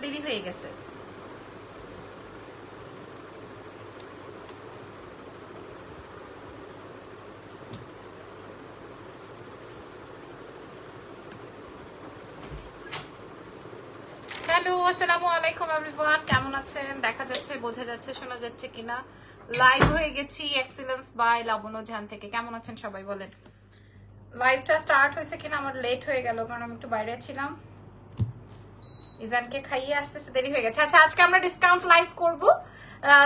দেরি হয়ে গেছে। হ্যালো, আসসালামু আলাইকুম এভরিওয়ান, কেমন আছেন? দেখা যাচ্ছে, বোঝা যাচ্ছে, শোনা যাচ্ছে কিনা? লাইভ হয়ে গেছি এক্সেলেন্স বাই লাবণ্য জাহান থেকে। কেমন আছেন সবাই বলেন? লাইভটা স্টার্ট হয়েছে কিনা? আমার লেট হয়ে গেল কারণ আমি একটু বাইরে ছিলাম, ইজানকে খাইয়ে আসতেছে, দেরি হয়ে গেছে। আচ্ছা, আজকে আমরা ডিসকাউন্ট লাইভ করব।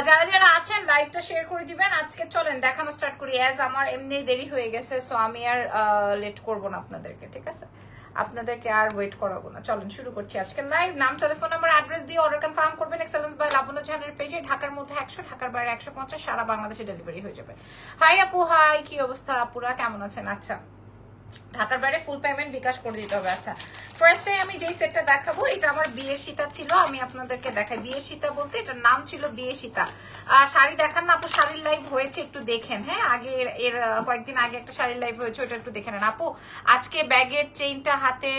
যারা যারা আছেন লাইভটা শেয়ার করে দিবেন। আজকে চলেন দেখানো স্টার্ট করি। অ্যাজ আমার এমনি দেরি হয়ে গেছে, সো আমি আর লেট করব না আপনাদেরকে, ঠিক আছে? আপনাদেরকে আর ওয়েট করাবো না। চলেন শুরু করছি আজকে লাইভ। নাম, টেলিফোন নাম্বার, অ্যাড্রেস দিয়ে অর্ডার কনফার্ম করবেন এক্সেলেন্স বাই লাবণ্য জাহানের পেজে। ঢাকার মধ্যে 100, ঢাকার বাইরে 150, সারা বাংলাদেশে ডেলিভারি হয়ে যাবে। হাই আপু, হাই, কি অবস্থা আপুরা, কেমন আছেন? আচ্ছা, ঢাকার বাইরে ফুল পেমেন্ট বিকাশ করে দিতে হবে। আচ্ছা, ফার্স্টে আমি যেই সেটটা দেখাবো এটা আমার বিয়ের সীতা ছিল, আমি আপনাদেরকে দেখাই। বিয়ের সীতা বলতে এটার নাম ছিল বিয়ে সীতা। শাড়ি দেখান না আপু? শাড়ির লাইভ হয়েছে, একটু দেখেন। হ্যাঁ, আগে এর কয়েকদিন আগে একটা শাড়ির লাইভ হয়েছে, ওটা একটু দেখে নেন আপু। আজকে ব্যাগের চেইনটা হাতে,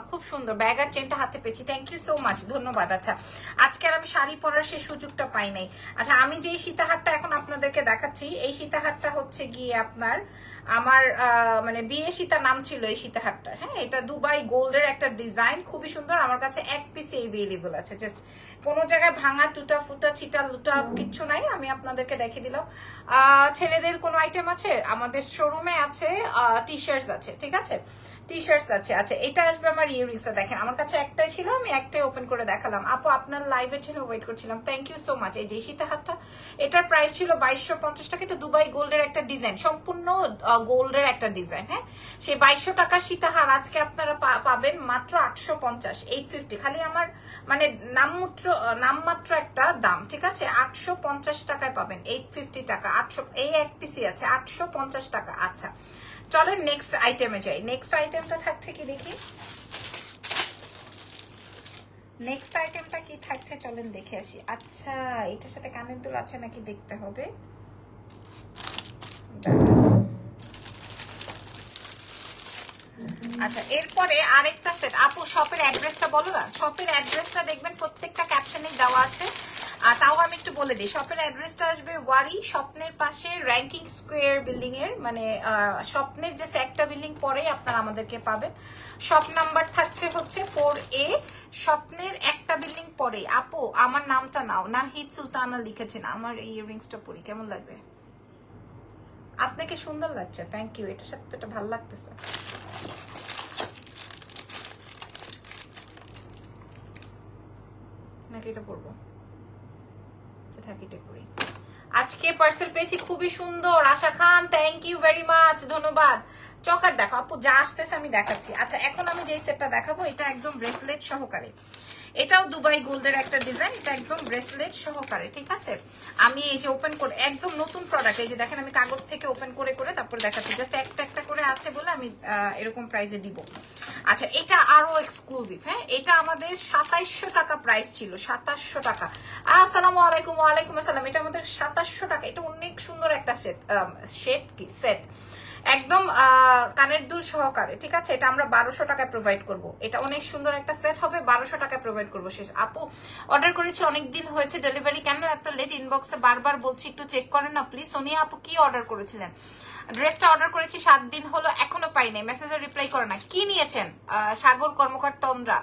খুব সুন্দর ব্যাগ আর চেইনটা হাতে পেয়েছি, থ্যাংক ইউ সো মাচ, ধন্যবাদ। আচ্ছা, আজকে আর আমি শাড়ি পরার সেই সুযোগটা পাই নাই। আচ্ছা, আমি যেই সীতাহারটা এখন আপনাদেরকে দেখাচ্ছি, এই সীতাহারটা হচ্ছে গিয়ে আপনার আমার মানে বিয়ে সীতা নাম ছিল এই সীতাহারটার। হ্যাঁ, এটা দুবাই গোল্ডের একটা ডিজাইন, খুবই সুন্দর। আমার কাছে এক পিস এভেলেবল আছে, জাস্ট কোনো জায়গায় ভাঙা টুটা ফুটা চিটা লুটা কিচ্ছু নাই, আমি আপনাদেরকে দেখিয়ে দিলাম। ছেলেদের কোনো আইটেম আছে আমাদের শোরুমে? আছে, টি শার্টস আছে, ঠিক আছে, টি শার্টস আছে। আচ্ছা, এটা আসবে আমার ইয়াররিংসটা। দেখেন আমার কাছে একটাই ছিল, আমি একটাই ওপেন করে দেখালাম। আপু আপনার লাইভের জন্য ওয়েট করছিলাম, থ্যাংক ইউ সো মাচ। এই যে সীতাহারটা, এটার প্রাইস ছিল 2250 টাকা। এটা দুবাই গোল্ডের একটা ডিজাইন, সম্পূর্ণ গোল্ডের একটা ডিজাইন। হ্যাঁ, সেই 2200 টাকার সীতাহার আজকে আপনারা পাবেন মাত্র 850, 850। খালি আমার মানে নামমাত্র একটা দাম, ঠিক আছে? 850 টাকায় পাবেন, 850 টাকা, 800, এই এক পিসি আছে 850 টাকা। আচ্ছা, চলেন নেক্সট আইটেমে যাই। নেক্সট আইটেমটা থাকছে কি দেখি, নেক্সট আইটেমটা কি থাকছে চলেন দেখে আসি। আচ্ছা, এটার সাথে কানের দুল আছে নাকি দেখতে হবে। আচ্ছা, এরপরে আরেকটা সেট। আপু শপের অ্যাড্রেসটা বলো না। শপের অ্যাড্রেসটা দেখবেন প্রত্যেকটা ক্যাপশনে দেওয়া আছে, আর তাও আমি একটু বলে দিই। শপের অ্যাড্রেসটা আসবে ওয়ারি, স্বপ্নের পাশে র্যাঙ্কিং স্কোয়ার বিল্ডিং এর, মানে স্বপ্নের জাস্ট একটা বিল্ডিং পরেই আপনারা আমাদেরকে পাবেন। শপ নাম্বার থাকছে হচ্ছে 4A, স্বপ্নের একটা বিল্ডিং পরে। আপু আমার নামটা নাও, নাহিদ সুলতানা লিখেছেন। আমার এই ইয়াররিংসটা পরি, কেমন লাগবে? আপনাকে সুন্দর লাগছে, থ্যাংক ইউ। এটার সাথে তো এটা ভালো লাগতেছে। নাকি এটা পরবো? আজকে পার্সেল পেয়েছি, খুবই সুন্দর। আশা খান, থ্যাংক ইউ ভেরি মাচ, ধন্যবাদ। চকার দেখো আপু, যা আসতেছে আমি দেখাচ্ছি। আচ্ছা, এখন আমি যেই সেটটা দেখাবো এটা একদম ব্রেসলেট সহকারে। এটাও দুবাই গোল্ডের একটা ডিজাইন, এটা একদম ব্রেসলেট সহকারে, ঠিক আছে? আমি এই যে ওপেন করে, একদম নতুন প্রোডাক্ট, এই যে দেখেন আমি কাগজ থেকে ওপেন করে করে তারপর দেখাচ্ছি। জাস্ট একটা একটা করে আছে বলে আমি এরকম প্রাইসে দিব। আচ্ছা, এটা আরো এক্সক্লুসিভ। হ্যাঁ, এটা আমাদের 2700 টাকা প্রাইস ছিল, 2700 টাকা। আসসালামু আলাইকুম। ওয়ালাইকুম আসসালাম। এটা আমাদের 2700 টাকা। এটা অনেক সুন্দর একটা সেট, একদম কানের দুল সহকারে, ঠিক আছে? এটা আমরা 1200 টাকায় প্রোভাইড করব। এটা অনেক সুন্দর একটা সেট হবে, 1200 টাকায় প্রোভাইড করবো। শেষ আপু অর্ডার করেছি, অনেকদিন হয়েছে, ডেলিভারি কেন এত লেট? ইনবক্সে বারবার বলছি একটু চেক করেন না প্লিজ। সোনিয়া আপু কি অর্ডার করেছিলেন? ড্রেসটা অর্ডার করেছি 7 দিন হলো, এখনো পাই নাই, মেসেজে রিপ্লাই করে না। কি নিয়েছেন? সাগর কর্মকার তন্দ্রা,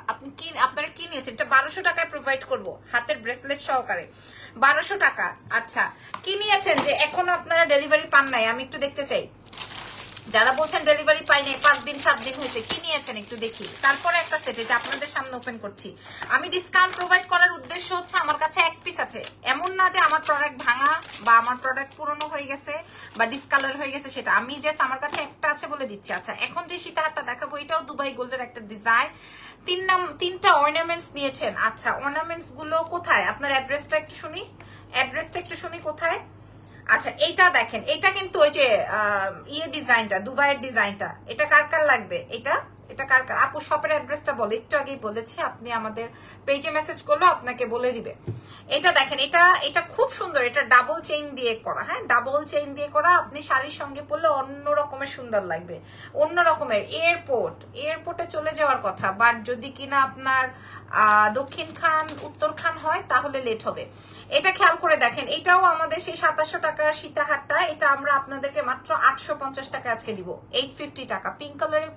আপনারা কি নিয়েছেন? এটা 1200 টাকায় প্রোভাইড করব, হাতের ব্রেসলেট সহকারে, 1200 টাকা। আচ্ছা, কি নিয়েছেন যে এখনো আপনারা ডেলিভারি পান নাই? আমি একটু দেখতে চাই। যারা বলছেন ডেলিভারি পাই নাই, 5 দিন 7 দিন হয়েছে, কি নিয়েছেন একটু দেখি। তারপরে একটা সেট, এটা আপনাদের সামনে ওপেন করছি। আমি ডিসকাউন্ট প্রোভাইড করার উদ্দেশ্য হচ্ছে আমার কাছে এক পিস আছে, এমন না যে আমার প্রোডাক্ট ভাঙা বা আমার প্রোডাক্ট পুরনো হয়ে গেছে বা ডিসকালার হয়ে গেছে, সেটা আমি জাস্ট আমার কাছে একটা আছে বলে দিচ্ছি। আচ্ছা, এখন যে সীতাহারটা দেখাবো এটাও দুবাই গোল্ডের একটা ডিজাইন, তিনটা অর্নামেন্টস নিয়েছেন। আচ্ছা, অর্নামেন্টস গুলো কোথায়? আপনার অ্যাড্রেসটা একটু শুনি, কোথায়? আচ্ছা, এইটা দেখেন, এটা কিন্তু ওই যে ডিজাইনটা, দুবাইয়ের ডিজাইনটা, এটা কার কার লাগবে? এটা এটা কার কার? আপু শপের অ্যাড্রেসটা বলে, একটু আগেই বলেছি, আপনি আমাদের পেজে মেসেজ করলে আপনাকে বলে দিবে। এটা দেখেন, এটা খুব সুন্দর, এটা ডাবল চেইন দিয়ে করা, হ্যাঁ ডাবল চেইন দিয়ে করা। আপনি শাড়ির সঙ্গে পরলে অন্য রকমের সুন্দর লাগবে, অন্য রকমের। এয়ারপোর্টে চলে যাওয়ার কথা, বাট যদি কিনা আপনার দক্ষিণ খান উত্তর খান হয় তাহলে লেট হবে। এটা খেয়াল করে দেখেন, এটাও আমাদের সেই 2700 টাকার সীতাহারটা, এটা আমরা আপনাদেরকে মাত্র 850 টাকা আজকে দিব, 850 টাকা। পিঙ্ক কালারের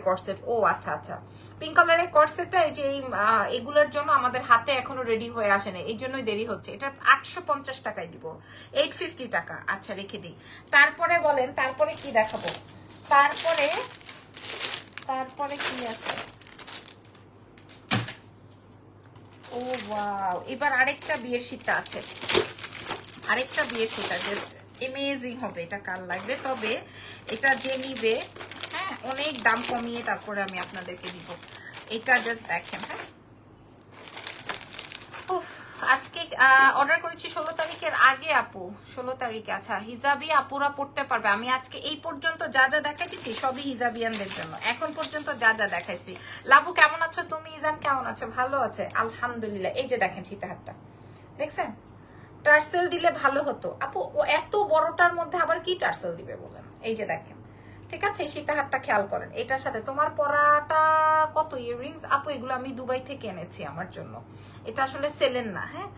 কোর্সেট, ও আচ্ছা আচ্ছা, পিঙ্ক কালারের কোর্সেটটা এই যে এগুলোর জন্য আমাদের হাতে এখনো রেডি হয়ে আসে না, এই জন্যই দেরি হচ্ছে। এটা 850 টাকায় দিব, 850 টাকা। আচ্ছা রেখে দিই। তারপরে বলেন, তারপরে কি দেখাবো? তারপরে কি আছে? ও ওয়াও, এবার আরেকটা বিয়ের শীতটা আছে, আরেকটা বিয়ের শীতটা জাস্ট অ্যামেজিং হবে। এটা কার লাগবে? তবে এটা যে নিবে, হ্যাঁ অনেক দাম কমিয়ে তারপরে আমি আপনাদেরকে দিব। এটা জাস্ট দেখেন, হ্যাঁ আজকে অর্ডার করেছি 16 তারিখের আগে আপু, 16 তারিখে। আচ্ছা হিজাবি আপুরা পড়তে পারবে। আমি আজকে এই পর্যন্ত যা যা দেখাইছি সবই হিজাবিয়ানদের জন্য, এখন পর্যন্ত যা যা দেখাইছি। লাবু কেমন আছো তুমি? ইজান কেমন আছো? ভালো আছে আলহামদুলিল্লাহ। এই যে দেখেন সীতাহারটা দেখছেন, টার্সেল দিলে ভালো হতো আপু। ও এত বড়টার মধ্যে আবার কি টার্সেল দিবে বলেন? এই যে দেখেন, ঠিক আছে সীতাহারটা খেয়াল করেন। এটার সাথে তোমার পরাটা কত ইয়াররিংস আপু? এগুলো আমি দুবাই থেকে এনেছি আমার জন্য, এটা আসলে সেলেন না, হ্যাঁ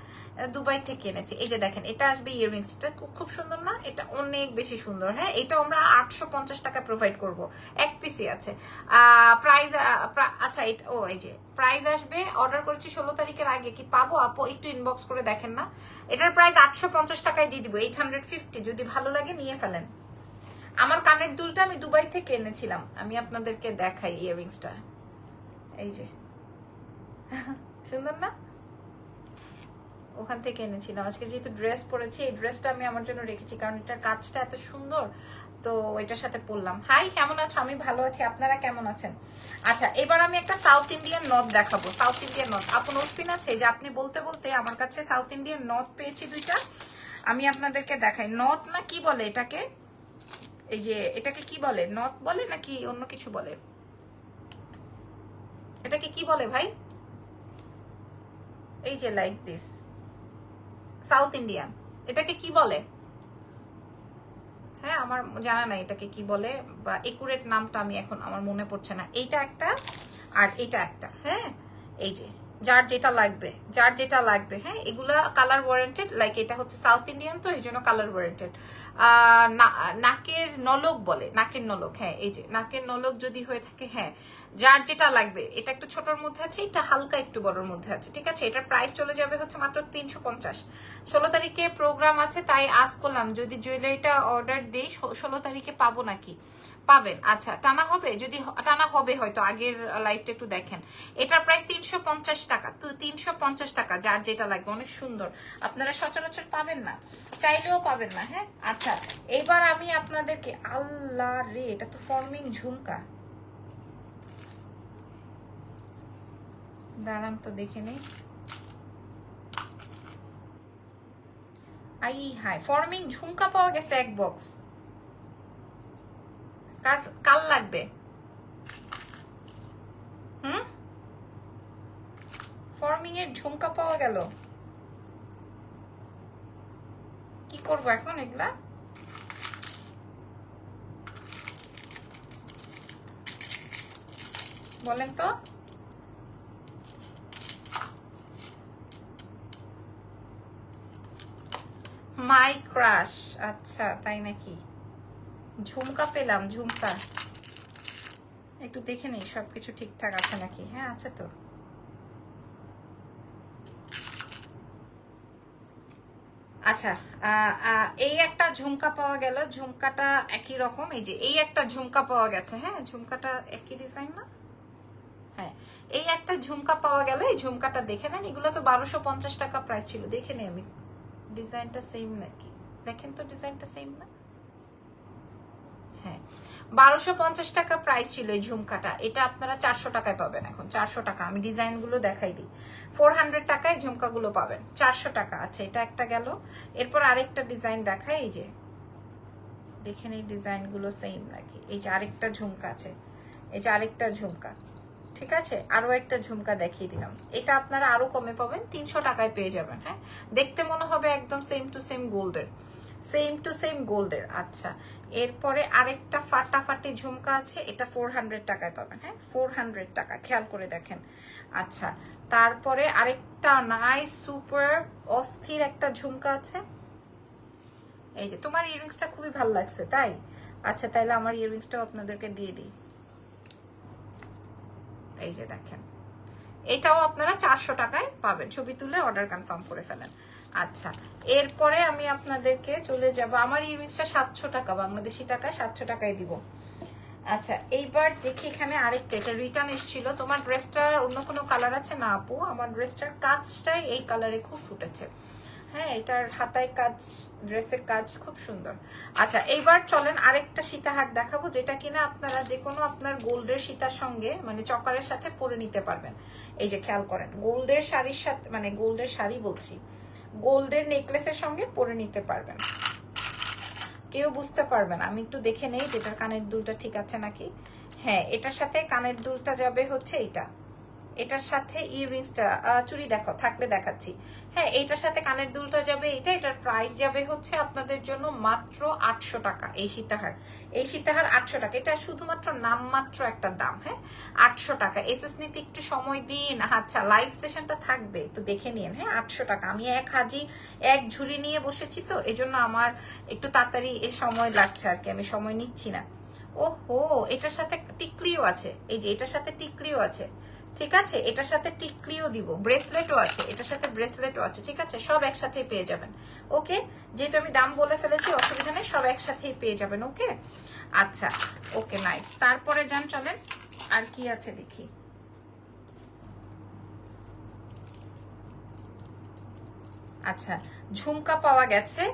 দুবাই থেকে এনেছি। এই যে দেখেন, এটা আসবে ইয়াররিংস, এটা খুব সুন্দর না? এটা অনেক বেশি সুন্দর, হ্যাঁ এটা আমরা 850 টাকা প্রোভাইড করব, এক পিসি আছে। প্রাইস আচ্ছা এটা ও এই যে প্রাইস আসবে, অর্ডার করেছি 16 তারিখের আগে, কি পাবো আপু? একটু ইনবক্স করে দেখেন না। এটার প্রাইস 850 টাকায় দিয়ে দিব, 850। যদি ভালো লাগে নিয়ে ফেলেন। আমার কানের দুলটা আমি দুবাই থেকে এনেছিলাম, আমি আপনাদেরকে দেখাই ইয়াররিংসটা। এই যে সুন্দর না? ওখান থেকে এনেছিলাম। আজকে যেহেতু ড্রেস পরেছি, এই ড্রেসটা আমি আমার জন্য রেখেছি কারণ এটার কাজটা এত সুন্দর, তো এটার সাথে পরলাম। হাই কেমন আছো? আমি ভালো আছি, আপনারা কেমন আছেন? আচ্ছা এবার আমি একটা সাউথ ইন্ডিয়ান নথ দেখাবো। সাউথ ইন্ডিয়ান নথ আপু নোসপিন আছে, যে আপনি বলতে বলতে আমার কাছে সাউথ ইন্ডিয়ান নথ পেয়েছি দুইটা, আমি আপনাদেরকে দেখাই। নথ না কি বলে এটাকে? এই যে এটাকে কি বলে? নথ বলে নাকি অন্য কিছু বলে? এটাকে কি বলে ভাই? এই যে লাইক দিস সাউথ ইন্ডিয়ান, এটাকে কি বলে? হ্যাঁ আমার জানা নাই এটাকে কি বলে, বা একুরেট নামটা আমি এখন আমার মনে পড়ছে না। এইটা একটা আর এটা একটা, হ্যাঁ এই যে যার যেটা লাগবে, হ্যাঁ এগুলা কালার ওয়ারেন্টেড। লাইক এটা হচ্ছে সাউথ ইন্ডিয়ান, তো এই জন্য কালার ওয়ারেন্টেড। নাকের নলক বলে, নাকের নলক, হ্যাঁ এই যে নাকের নলক যদি হয়ে থাকে, হ্যাঁ যার যেটা লাগবে। এটা একটু ছোটর মধ্যে আছে, এটা হালকা একটু বড়র মধ্যে আছে, ঠিক আছে। এটার প্রাইস চলে যাবে হচ্ছে মাত্র 350। 16 তারিখে প্রোগ্রাম আছে, তাই আজ করলাম যদি জুয়েলারিটা অর্ডার দেই 16 তারিখে পাবো নাকি? পাবেন। আচ্ছা টানা হবে? যদি টানা হবে হয়তো, আগের লাইভটা একটু দেখেন। এটার প্রাইস 350 টাকা, তো 350 টাকা যার যেটা লাগবে। অনেক সুন্দর, আপনারা সচরাচর পাবেন না, চাইলেও পাবেন না, হ্যাঁ। আচ্ছা এবার আমি আপনাদেরকে, আল্লাহ রে এটা তো ফর্মিং ঝুমকা, দাঁড়ান তো দেখে নেই। আই হাই, ফর্মিং ঝুমকা পাওয়া গেছে এক বক্স। কাল লাগবে? ফর্মিং এর ঝুমকা পাওয়া গেল, কি করবো এখন এগুলা? বলেন তো। মাই ক্রাশ, আচ্ছা তাই নাকি? ঝুমকা পেলাম, ঝুমকা একটু দেখে নিই সবকিছু ঠিকঠাক আছে নাকি। হ্যাঁ আছে তো। আচ্ছা এই একটা ঝুমকা পাওয়া গেল, ঝুমকাটা একই রকম। এই যে এই একটা ঝুমকা পাওয়া গেছে, হ্যাঁ ঝুমকাটা একই ডিজাইন না? হ্যাঁ এই একটা ঝুমকা পাওয়া গেল, এই ঝুমকাটা দেখে নেন। এগুলো তো 1250 টাকা প্রাইস ছিল, দেখে নেই আমি ডিজাইনটা সেম নাকি। দেখেন তো ডিজাইনটা সেম না? হ্যাঁ 1250 টাকা প্রাইস ছিল এই ঝুমকাটা, এটা আপনারা 400 টাকায় পাবেন এখন। 400 টাকা, আমি ডিজাইন গুলো দেখাই দিই। 400 টাকায় ঝুমকাগুলো পাবেন, 400 টাকা। আচ্ছা এটা একটা গেল, এরপর আরেকটা ডিজাইন দেখাই। এই যে দেখেন এই ডিজাইন গুলো সেম নাকি। এই যে আরেকটা ঝুমকা আছে, এই যে আরেকটা ঝুমকা, ঠিক আছে, আরো একটা ঝুমকা দেখিয়ে দিলাম। এটা আপনারা আরো কমে পাবেন, 300 টাকায় পেয়ে যাবেন। হ্যাঁ, দেখতে মনে হবে একদম সেম টু সেম গোল্ডের, সেম টু সেম গোল্ডের। আচ্ছা, এরপরে আরেকটা ফাটাফাটি ঝুমকা আছে, এটা 400 টাকায় পাবেন। হ্যাঁ, 400 টাকা, খেয়াল করে দেখেন। আচ্ছা, তারপরে আরেকটা নাইস সুপার অস্থির একটা ঝুমকা আছে। এই যে তোমার ইয়াররিংসটা খুবই ভালো লাগছে, তাই? আচ্ছা, তাইলে আমার ইয়াররিংসটাও আপনাদেরকে দিয়ে দিই। এই যে দেখেন, এটাও আপনারা 400 টাকায় পাবেন। ছবি তুলে অর্ডার কনফার্ম করে ফেলেন। আচ্ছা, এরপরে আমি আপনাদেরকে চলে যাব, আমার ইয়াররিংসটা 700 টাকা, বাংলাদেশি টাকায় 700 টাকায় দিব। আচ্ছা, এইবার দেখি এখানে আরেকটা, এটা রিটার্ন এসেছিল। তোমার ড্রেসটার অন্য কোনো কালার আছে না আপু? আমার ড্রেসটার কাজটাই এই কালারে খুব ফুটেছে। হ্যাঁ, এটার হাতায় কাজ, ড্রেসের কাজ খুব সুন্দর। আচ্ছা, এইবার চলেন আরেকটা সীতাহার দেখাবো, যেটা কিনা আপনারা যে কোনো আপনার গোল্ডের সীতার সঙ্গে মানে চকারের সাথে পরে নিতে পারবেন। এই যে খেয়াল করেন, গোল্ডের শাড়ির সাথে, মানে গোল্ডের শাড়ি বলছি, গোল্ডের নেকলেসের সঙ্গে পরে নিতে পারবেন, কেউ বুঝতে পারবে না। আমি একটু দেখে নেই যেটার কানের দুলটা ঠিক আছে নাকি। হ্যাঁ, এটার সাথে কানের দুলটা যাবে হচ্ছে এইটা, এটার সাথে ইয়াররিংসটা, চুড়ি দেখো থাকলে দেখাচ্ছি। হ্যাঁ, এটার সাথে কানের দুলটা যাবে এটা, এটার প্রাইস যাবে হচ্ছে আপনাদের জন্য মাত্র 800 টাকা। এই সীতাহার, এই সীতাহার 800 টাকা, এটা শুধুমাত্র নামমাত্র একটা দাম। হ্যাঁ, 800 টাকা। এসএস নিতে একটু সময় দিন। আচ্ছা, লাইভ সেশনটা থাকবে, একটু দেখে নিন। হ্যাঁ, 800 টাকা। আমি এক ঝুড়ি নিয়ে বসেছি, তো এজন্য আমার একটু তাড়াতাড়ি সময় লাগছে আর কি, আমি সময় নিচ্ছি না। ওহো, এটার সাথে টিকলিও আছে, এই যে এটার সাথে টিকলিও আছে, ঠিক আছে, এটার সাথে টিকলিও দিব, ব্রেসলেটও আছে, এটার সাথে ব্রেসলেটও আছে, ঠিক আছে, সব একসাথেই পেয়ে যাবেন। ওকে, যেহেতু আমি দাম বলে ফেলেছি অসুবিধা নেই, সব একসাথেই পেয়ে যাবেন। ওকে, আচ্ছা, ওকে, নাইস। তারপরে যান, চলেন আর কি আছে দেখি। আচ্ছা, ঝুমকা পাওয়া গেছে,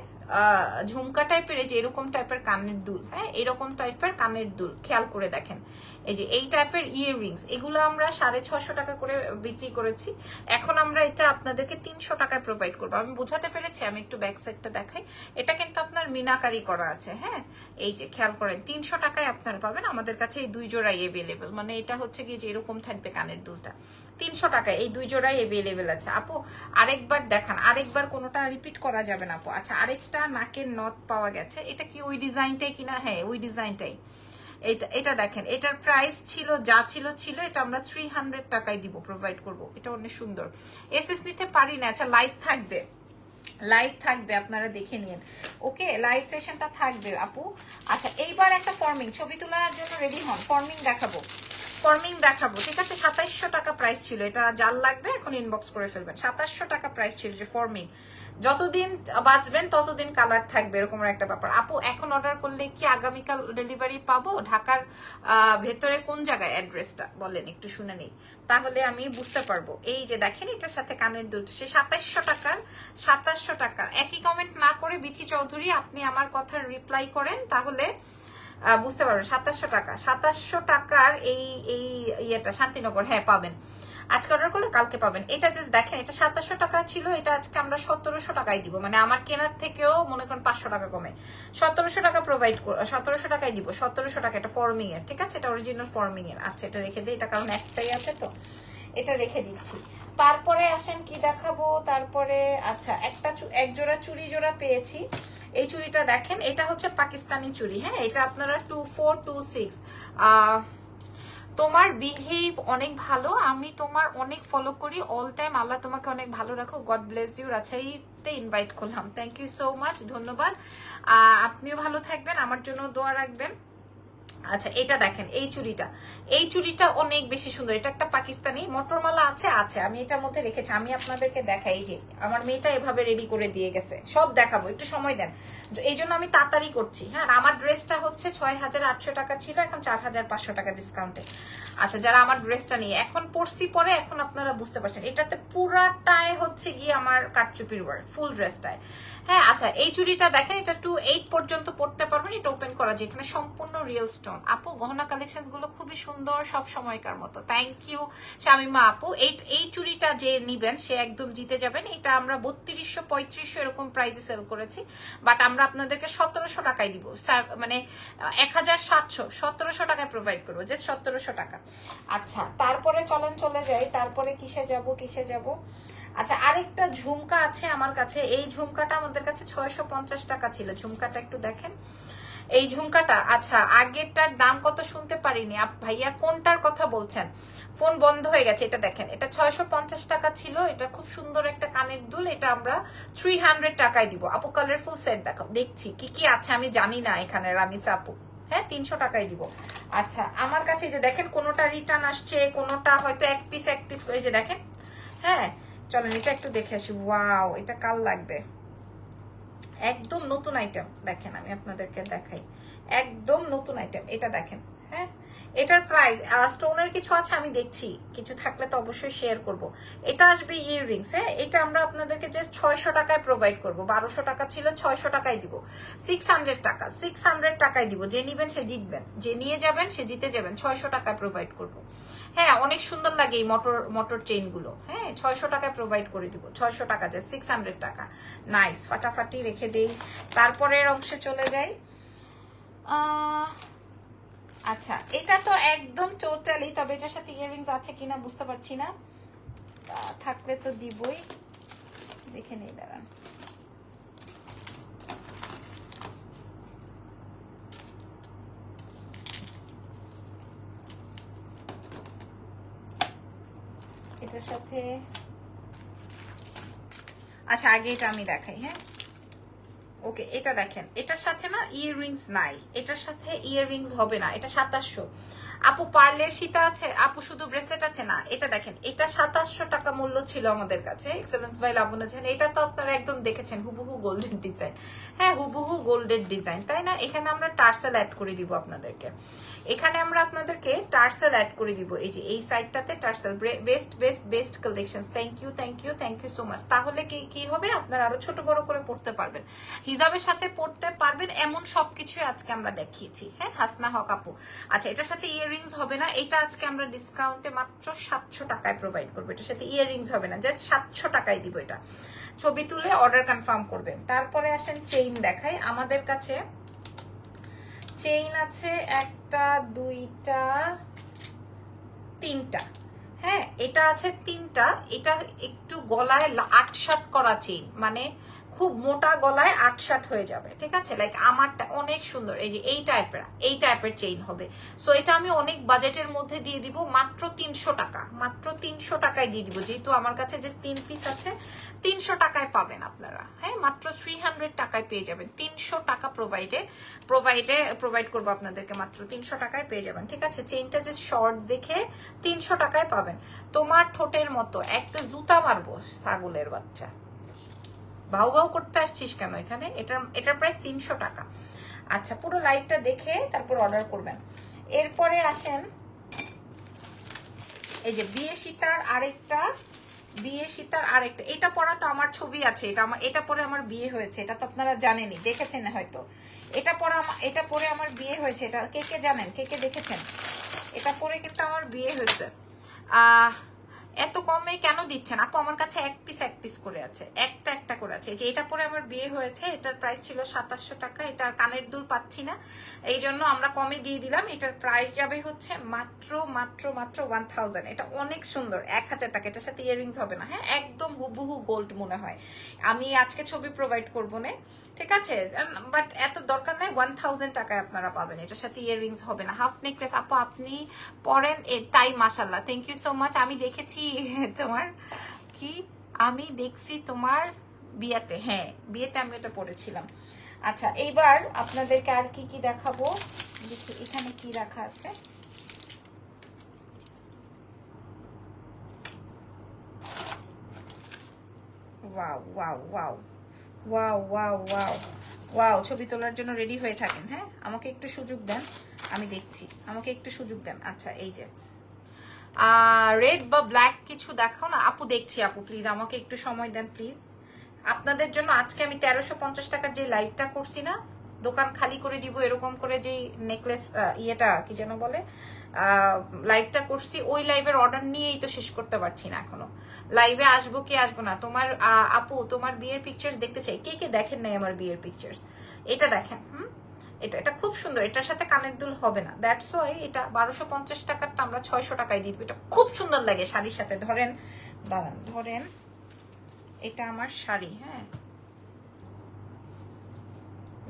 ঝুমকা টাইপের, এই যে এরকম টাইপের কানের দুল। হ্যাঁ, এরকম টাইপের কানের দুল, খেয়াল করে দেখেন। এই যে এই টাইপের ইয়াররিংস, এগুলো আমরা 650 টাকা করে বিক্রি করেছি, এখন আমরা এটা আপনাদেরকে 300 টাকায় প্রোভাইড করবো। আমি বোঝাতে পেরেছি? আমি একটু ব্যাক সাইডটা দেখাই। এটা কিন্তু আপনার মিনাকারি করা আছে। হ্যাঁ, এই যে খেয়াল করেন, 300 টাকায় আপনারা পাবেন। আমাদের কাছে এই 2 জোড়াই এভেলেবেল, মানে এটা হচ্ছে কি যে এরকম থাকবে কানের দুলটা, 300 টাকায় এই 2 জোড়াই এভেলেবেল আছে। আপু আরেকবার দেখান, আরেকবার কোনোটা রিপিট করা যাবে না আপু। আচ্ছা, আরেকটা নাকের নথ পাওয়া গেছে, এটা কি ওই ডিজাইনটাই কিনা? হ্যাঁ, ওই ডিজাইনটাই। এটা দেখেন, এটার প্রাইস ছিল যা ছিল এটা আমরা 300 টাকায় দিব, প্রোভাইড করব। এটা অনেক সুন্দর। এসএস নিতে পারি না। আচ্ছা, লাইভ থাকবে, লাইভ থাকবে, আপনারা দেখে নিন। ওকে, লাইভ সেশনটা থাকবে আপু। আচ্ছা, এইবার একটা ফর্মিং, ছবি তোলার জন্য রেডি হন, ফর্মিং দেখাবো, ফর্মিং দেখাবো, ঠিক আছে। 2700 টাকা প্রাইস ছিল, এটা যার লাগবে এখন ইনবক্স করে ফেলবেন। 2700 টাকা প্রাইস ছিল যে ফর্মিং, যতদিন বাঁচবেন ততদিন কালার থাকবে, এরকম একটা ব্যাপার। আপু এখন অর্ডার করলে কি আগামীকাল ডেলিভারি পাবো? ঢাকার ভেতরে কোন জায়গায় অ্যাড্রেসটা বলেন একটু শুনে নিই, তাহলে আমি বুঝতে পারবো। এই যে দেখেন, এটার সাথে কানের দুলটা, সে 2700 টাকার। একই কমেন্ট না করে বিথি চৌধুরী আপনি আমার কথার রিপ্লাই করেন, তাহলে বুঝতে পারবেন। 2700 টাকা, 2700 টাকার এই ইয়েটা শান্তিনগর, হ্যাঁ পাবেন। আজকে অর্ডার করলে কালকে পাবেন। এটা জাস্ট দেখেন, এটা 2700 টাকা ছিল, এটা আজকে আমরা 1700 টাকায় দিব, মানে আমার কেনার থেকেও মনে করেন 500 টাকা কমে 1700 টাকা প্রোভাইড, 1700 টাকায় দিব। 1700 টাকা, এটা ফর্মিং এর, ঠিক আছে, এটা অরিজিনাল ফর্মিং এর। আচ্ছা, এটা রেখে দিই, এটা কারণ একটাই আছে তো, এটা রেখে দিচ্ছি। তারপরে আসেন কি দেখাবো, তারপরে আচ্ছা এক জোড়া চুড়ি জোড়া পেয়েছি। এই চুড়িটা দেখেন, এটা হচ্ছে পাকিস্তানি চুড়ি। হ্যাঁ, এটা আপনারা 2426। তোমার বিহেভ অনেক ভালো, আমি তোমার অনেক ফলো করি অল টাইম, আল্লাহ তোমাকে অনেক ভালো রাখো, গড ব্লেস ইউ। রাজশাহীতে ইনভাইট করলাম, থ্যাংক ইউ সো মাচ, ধন্যবাদ। আপনিও ভালো থাকবেন, আমার জন্য দোয়া রাখবেন। আচ্ছা, এটা দেখেন, এই চুড়িটা অনেক বেশি সুন্দর। এটা একটা পাকিস্তানি মটরমালা আছে, আমি এটার মধ্যে রেখেছি, আমি আপনাদেরকে দেখাই। যে আমার মেয়েটা এভাবে রেডি করে দিয়ে গেছে, সব দেখাবো, একটু সময় দেন, এই জন্য আমি তাড়াতাড়ি করছি। হ্যাঁ, আমার ড্রেসটা হচ্ছে 6800 টাকা ছিল, এখন 4500 টাকা ডিসকাউন্টে। আচ্ছা, যারা আমার ড্রেসটা নিয়ে এখন পরছি পরে, এখন আপনারা বুঝতে পারছেন, এটাতে পুরাটায় হচ্ছে গিয়ে আমার কাটচুপির ওয়ার্ক, ফুল ড্রেসটায়। হ্যাঁ, আচ্ছা, এই চুড়িটা দেখেন, এটা 28 পর্যন্ত পড়তে পারবেন, এটা ওপেন করা যায়, এখানে সম্পূর্ণ রিয়েল স্টোন। ওয়েলকাম আপু, গহনা কালেকশন গুলো খুবই সুন্দর সব সময়কার মতো। থ্যাংক ইউ শামিমা আপু। এই চুড়িটা যে নিবেন সে একদম জিতে যাবেন। এটা আমরা 3200 3500 এরকম প্রাইসে সেল করেছি, বাট আমরা আপনাদেরকে 1700 টাকায় দিব, মানে 1700 1700 টাকায় প্রোভাইড করবো, জাস্ট 1700 টাকা। আচ্ছা তারপরে চলে যাই, তারপরে কিসে যাব। আচ্ছা আরেকটা ঝুমকা আছে আমার কাছে, এই ঝুমকাটা আমাদের কাছে 650 টাকা ছিল। ঝুমকাটা একটু দেখেন, এই ঝুমকাটা। আচ্ছা আগেরটার দাম কত শুনতে পারিনি ভাইয়া, কোনটার কথা বলছেন? ফোন বন্ধ হয়ে গেছে। এটা দেখেন, এটা 650 টাকা ছিল। এটা খুব সুন্দর একটা কানের দুল, এটা আমরা 300 টাকায় দিব। আপু কালারফুল সেট দেখাও, দেখছি কি কি আছে আমি জানি না এখানে রামিসা আপু। হ্যাঁ 300 টাকায় দিব। আচ্ছা আমার কাছে যে দেখেন, কোনোটা রিটার্ন আসছে, কোনোটা হয়তো এক পিস এই যে দেখেন। হ্যাঁ চলেন এটা একটু দেখে আসি। ওয়াও এটা কাল লাগবে, একদম নতুন আইটেম। দেখেন আমি আপনাদেরকে দেখাই, একদম নতুন আইটেম। এটা দেখেন, হ্যাঁ এটার প্রাইস স্টোনের কিছু আছে আমি দেখছি, কিছু থাকলে তো অবশ্যই শেয়ার করব। এটা আসবে ইয়াররিংস। হ্যাঁ এটা আমরা আপনাদেরকে জাস্ট 600 টাকায় প্রোভাইড করব। 1200 টাকা ছিল, 600 টাকায় দিব। 600 টাকায় দিব। যে নিবেন সে জিতবেন, যে নিয়ে যাবেন সে জিতে যাবেন। 600 টাকায় প্রোভাইড করব। হ্যাঁ অনেক সুন্দর লাগে এই মোটর চেইন গুলো। হ্যাঁ 600 টাকায় প্রোভাইড করে দিব। 600 টাকা, যে 600 টাকা। নাইস, ফাটাফাটি রেখে দেই। তারপরের অংশে চলে যাই। আচ্ছা এটা তো একদম টোটালি, তবে এটার সাথে ইয়াররিংস আছে কিনা বুঝতে পারছি না, থাকলে তো দিবই। দেখে নেই, দাঁড়ান। এটার সাথে আচ্ছা আগে এটা আমি দেখাই। হ্যাঁ ওকে এটা দেখেন, এটার সাথে না ইয়াররিংস নাই, এটার সাথে ইয়াররিংস হবে না। এটা 2700। আপু পার্লের সীতা আছে আপু, শুধু ব্রেসলেট আছে না। এটা দেখেন, এটা 2700 টাকা মূল্য ছিল আমাদের কাছে। Excellence by Laboni. এটা তো আপনারা একদম দেখেছেন, হুবহু গোল্ডের ডিজাইন। হ্যাঁ হুবহু গোল্ডের ডিজাইন, তাই না? এখানে আমরা টার্সেল অ্যাড করে দিব আপনাদেরকে। এখানে আমরা আপনাদেরকে টার্সেল অ্যাড করে দিব। এই যে এই সাইডটাতে টার্সেল। Best collections. Thank you so much. তাহলে কি হবে, আপনারা আরো ছোট বড় করে পড়তে পারবেন, হিজাবের সাথে পড়তে পারবেন, এমন সবকিছু আজকে আমরা দেখিয়েছি। হ্যাঁ হাসনা হক আপু। আচ্ছা এটার সাথে ইয়াররিংস হবে না, এটা আজকে আমরা ডিসকাউন্টে মাত্র 700 টাকায় প্রোভাইড করবো। এটার সাথে ইয়াররিংস হবে না, জাস্ট 700 টাকায় দিব। এটা ছবি তুলে অর্ডার কনফার্ম করবেন। তারপরে আসেন চেইন দেখাই। আমাদের কাছে চেইন আছে একটা, দুইটা, তিনটা। হ্যাঁ এটা আছে তিনটা। এটা একটু গলায় আটসাট করা চেইন, মানে খুব মোটা গলায় আটসাট হয়ে যাবে, ঠিক আছে? লাইক আমারটা অনেক সুন্দর। এই যে এই টাইপের চেইন হবে। সো এটা আমি অনেক বাজেটের মধ্যে দিয়ে দিব, মাত্র 300 টাকা। মাত্র 300 টাকায় দিয়ে দিব, যেহেতু আমার কাছে যে 3 পিস আছে 300 টাকায় পাবেন আপনারা। হ্যাঁ মাত্র 300 টাকায় পেয়ে যাবেন। 300 টাকা প্রোভাইড করবো আপনাদেরকে, মাত্র 300 টাকায় পেয়ে যাবেন, ঠিক আছে? চেইনটা যে শর্ট দেখে 300 টাকায় পাবেন। তোমার ঠোঁটের মতো একটা জুতা মারবো, ছাগলের বাচ্চা। ভাউ করতে আসছিস কেন এখানে? এটার প্রাইস 300 টাকা। আচ্ছা পুরো লাইভটা দেখে তারপর অর্ডার করবেন। এরপরে আসেন এই যে বিয়ে সীতার আরেকটা। এটা পরা তো আমার ছবি আছে, এটা পরে আমার বিয়ে হয়েছে। এটা তো আপনারা জানেনই, দেখেছেন হয়তো। এটা পরে আমার বিয়ে হয়েছে। এটা কে জানেন, কে দেখেছেন? এটা পরে কিন্তু আমার বিয়ে হয়েছে। এত কমে কেন দিচ্ছেন আপু? আমার কাছে এক পিস করে আছে, একটা করে আছে। যে এটা পরে আমার বিয়ে হয়েছে, এটার প্রাইস ছিল 2700 টাকা। এটা কানের দুল পাচ্ছি না, এই জন্য আমরা কমে দিয়ে দিলাম। এটার প্রাইস যাবে হচ্ছে মাত্র 1000। এটা অনেক সুন্দর, 1000 টাকা। এটার সাথে ইয়াররিংস হবে না। হ্যাঁ একদম হুবহু গোল্ড মনে হয়। আমি আজকে ছবি প্রোভাইড করবো না, ঠিক আছে? বাট এত দরকার নাই, 1000 টাকায় আপনারা পাবেন। এটার সাথে ইয়াররিংস হবে না। হাফ নেকলেস আপু আপনি পরেন, তাই মাশাল্লাহ, থ্যাংক ইউ সো মাচ। আমি দেখেছি তোমার আমি দেখছি তোমার বিয়েতে। হ্যাঁ বিয়েতে আমি এটা পড়েছিলাম। আচ্ছা এইবার আপনাদেরকে আর কি দেখাবো, দেখি এখানে কি রাখা আছে। ওয়াও ছবি তোলার জন্য রেডি হয়ে থাকেন। হ্যাঁ আমাকে একটু সুযোগ দেন, আমি দেখছি, আমাকে একটু সুযোগ দেন। আচ্ছা এই যে রেড বা ব্ল্যাক কিছু দেখাও না আপু। দেখছি আপু, প্লিজ আমাকে একটু সময় দেন প্লিজ। আপনাদের জন্য আজকে আমি 1350 টাকার যে লাইভটা করছি না, দোকান খালি করে দিব এরকম করে যেই নেকলেস ইয়েটা কি যেন বলে লাইভটা করছি, ওই লাইভের অর্ডার নিয়েই তো শেষ করতে পারছি না এখনো। লাইভে আসবো কি আসবো না, তোমার আপু তোমার বিয়ের পিকচার্স দেখতে চাই। কে কে দেখেন নাই আমার বিয়ের পিকচার্স? এটা দেখেন। এটা খুব সুন্দর, এটার সাথে কানের দুল হবে না, দ্যাটস ওয়াই এটা 1250 টাকারটা আমরা 600 টাকায় দিয়ে দিব। এটা খুব সুন্দর লাগে শাড়ির সাথে। ধরেন দাঁড়ান, ধরেন এটা আমার শাড়ি, হ্যাঁ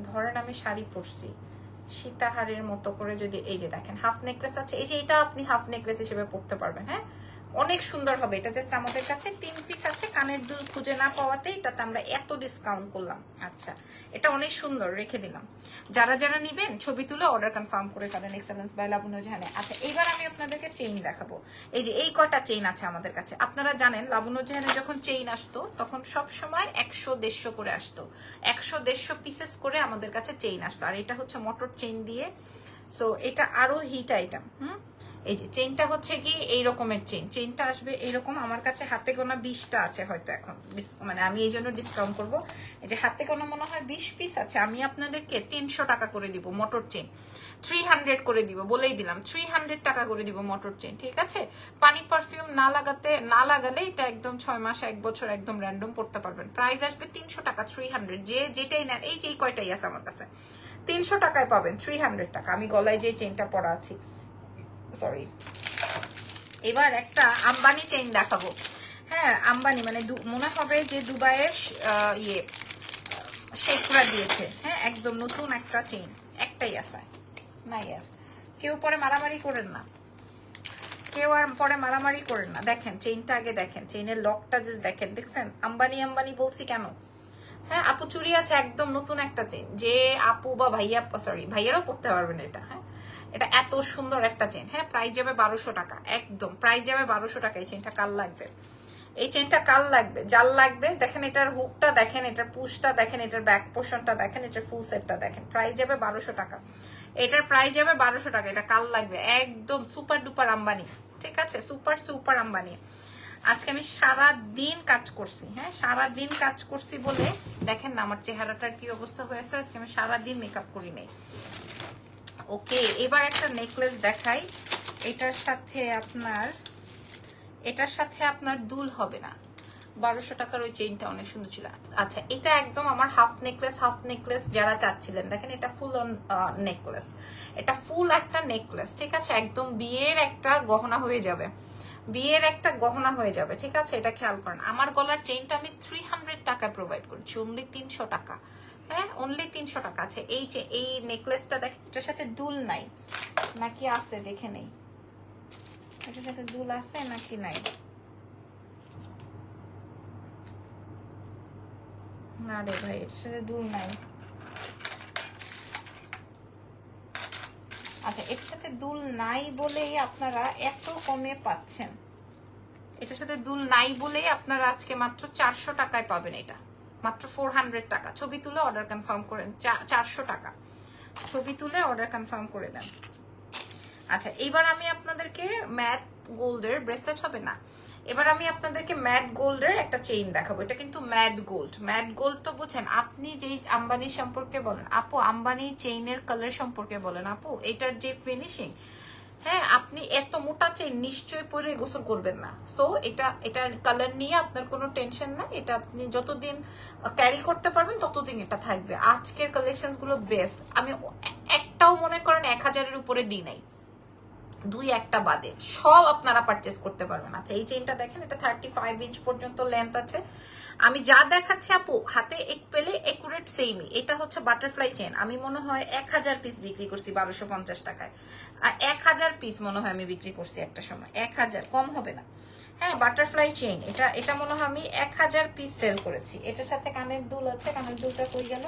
ধরেন আমি শাড়ি পরছি সীতাহারের মতো করে, যদি এই যে দেখেন হাফ নেকলেস আছে, এই যে এটা আপনি হাফ নেকলেস হিসেবে পরতে পারবেন, হ্যাঁ অনেক সুন্দর হবে এটা। জাস্ট আমাদের কাছে 3 পিস আছে, কানের দুল খুঁজে না পাওয়াতে এটাতে আমরা এত ডিসকাউন্ট করলাম। আচ্ছা এটা অনেক সুন্দর, রেখে দিলাম। যারা যারা নিবেন ছবি তুলে অর্ডার কনফার্ম করে ফেলেন এক্সেলেন্স বাই লাবণ্য জাহানে। আচ্ছা এইবার আমি আপনাদেরকে চেইন দেখাবো। এই যে এই কটা চেইন আছে আমাদের কাছে। আপনারা জানেন লাবণ্য জাহানে যখন চেইন আসতো তখন সব সময় 100-150 করে আসতো, 100-150 পিসেস করে আমাদের কাছে চেইন আসতো। আর এটা হচ্ছে মোটর চেইন দিয়ে, সো এটা আরো হিট আইটেম। এই যে চেইনটা হচ্ছে কি এই রকমের চেইনটা আসবে এইরকম। আমার কাছে হাতে গোনা 20টা আছে হয়তো এখন, মানে আমি এই জন্য ডিসকাউন্ট করবো। এই যে হাতে গোনা মনে হয় 20 পিস আছে, আমি আপনাদেরকে 300 টাকা করে দিব মোটর চেইন, 300 করে দিব, বলেই দিলাম 300 টাকা করে দিব মোটর চেইন, ঠিক আছে? পানি পারফিউম না লাগালে এটা একদম 6 মাস 1 বছর একদম র্যান্ডম পড়তে পারবেন। প্রাইস আসবে 300 টাকা, 300। যে যেটাই নেন, এই যে কয়টাই আছে আমার কাছে 300 টাকায় পাবেন, 300 টাকা। আমি গলায় যে চেইনটা পরা আছি, সরি। এবার একটা আম্বানি চেইন দেখাবো। হ্যাঁ আম্বানি মানে মনে হবে যে দুবাইয়ের ইয়ে শেখরা দিয়েছে, হ্যাঁ একদম নতুন একটা চেইন, একটাই আছে না ইয়ার। কেউ পরে মারামারি করেন না, কেউ আর পরে মারামারি করেন না। দেখেন চেইনটা আগে দেখেন, চেইনের লকটা যে দেখেন, দেখছেন? আম্বানি আম্বানি বলছি কেন? হ্যাঁ আপু চুরি আছে একদম নতুন একটা চেইন, যে আপু বা ভাইয়া, সরি ভাইয়ারাও পড়তে পারবেন এটা। হ্যাঁ এটা এত সুন্দর একটা চেন, হ্যাঁ প্রাইস যাবে 1200 টাকা, একদম প্রাইস যাবে 1200 টাকা। এই চেনটা কাল লাগবে, এই চেনটা কাল লাগবে, জাল লাগবে। দেখেন এটার হুকটা দেখেন, এটার পুশটা দেখেন, এটার ব্যাক পোর্শনটা দেখেন, এটার ফুল সেটটা দেখেন। প্রাইস যাবে 1200 টাকা, এটার প্রাইস যাবে 1200 টাকা। এটা কাল লাগবে, একদম সুপার ডুপার আম্বানি, ঠিক আছে? Super super Ambani. আজকে আমি সারা দিন কাজ করছি, হ্যাঁ সারা দিন কাজ করছি বলে দেখেন না আমার চেহারাটার কি অবস্থা হয়েছে। আজকে আমি সারা দিন মেকআপ করি নাই। ওকে এবার একটা নেকলেস দেখাই। এটার সাথে আপনার দুল হবে না। 1200 টাকার ওই চেইনটা অনেক সুন্দর ছিল। আচ্ছা এটা একদম আমার হাফ নেকলেস যারা চাচ্ছিলেন, দেখেন এটা ফুল অন নেকলেস, এটা ফুল একটা নেকলেস, ঠিক আছে? একদম বিয়ের একটা গহনা হয়ে যাবে, বিয়ের একটা গহনা হয়ে যাবে, ঠিক আছে? এটা খেয়াল করেন। আমার গলার চেইনটা আমি 300 টাকা প্রোভাইড করছি, অনলি 300 টাকা, হ্যাঁ অনলি 300 টাকা আছে। এই নেকলেসটা দেখেন, এটার সাথে দুল নাই নাকি আছে দেখে নেই, এটার সাথে দুল আছে নাকি নাই। না রে ভাই এটার সাথে দুল নাই। আচ্ছা এটার সাথে দুল নাই বলেই আপনারা এত কমে পাচ্ছেন, এটার সাথে দুল নাই বলেই আপনারা আজকে মাত্র 400 টাকায় পাবেন। এটা মাত্র 400 টাকা। ছবি তুলে অর্ডার কনফার্ম করেন, 400 টাকা ছবি তুলে অর্ডার কনফার্ম করে দেন। আচ্ছা এবার আমি আপনাদেরকে ম্যাট গোল্ডের ব্রেসলেট হবে না, এবার আমি আপনাদেরকে ম্যাট গোল্ডের একটা চেইন দেখাবো। এটা কিন্তু ম্যাট গোল্ড তো বুঝেন। আপনি যেই আম্বানি সম্পর্কে বলেন আপু, আম্বানি চেইনের কালার সম্পর্কে বলেন আপু, এটার যে ফিনিশিং, হ্যাঁ আপনি এত মোটা চেইন নিশ্চয় পরে গোসল করবেন না। সো এটার কালার নিয়ে আপনার কোনো টেনশন না, এটা আপনি যতদিন ক্যারি করতে পারবেন ততদিন এটা থাকবে। আজকের কালেকশন গুলো বেস্ট, আমি একটাও মনে করেন 1000-এর উপরে দিই নাই, 2-1টা বাদে সব আপনারা পারচেস করতে পারবেন। আচ্ছা এই চেইনটা দেখেন, এটা 35 ইঞ্চ পর্যন্ত লেন্থ আছে। আমি যা দেখাচ্ছি আপু হাতে এক পেলে একুরেট সেমই। এটা হচ্ছে বাটারফ্লাই চেইন, আমি মনে হয় 1000 পিস বিক্রি করছি 1250 টাকায়, আর 1000 পিস মনে হয় আমি বিক্রি করছি একটা সময়, 1000 কম হবে না। হ্যাঁ বাটারফ্লাই চেইন, এটা মনে হয় আমি 1000 পিস সেল করেছি। এটার সাথে কানের দুল আছে, কানের দুলটা কই গেল?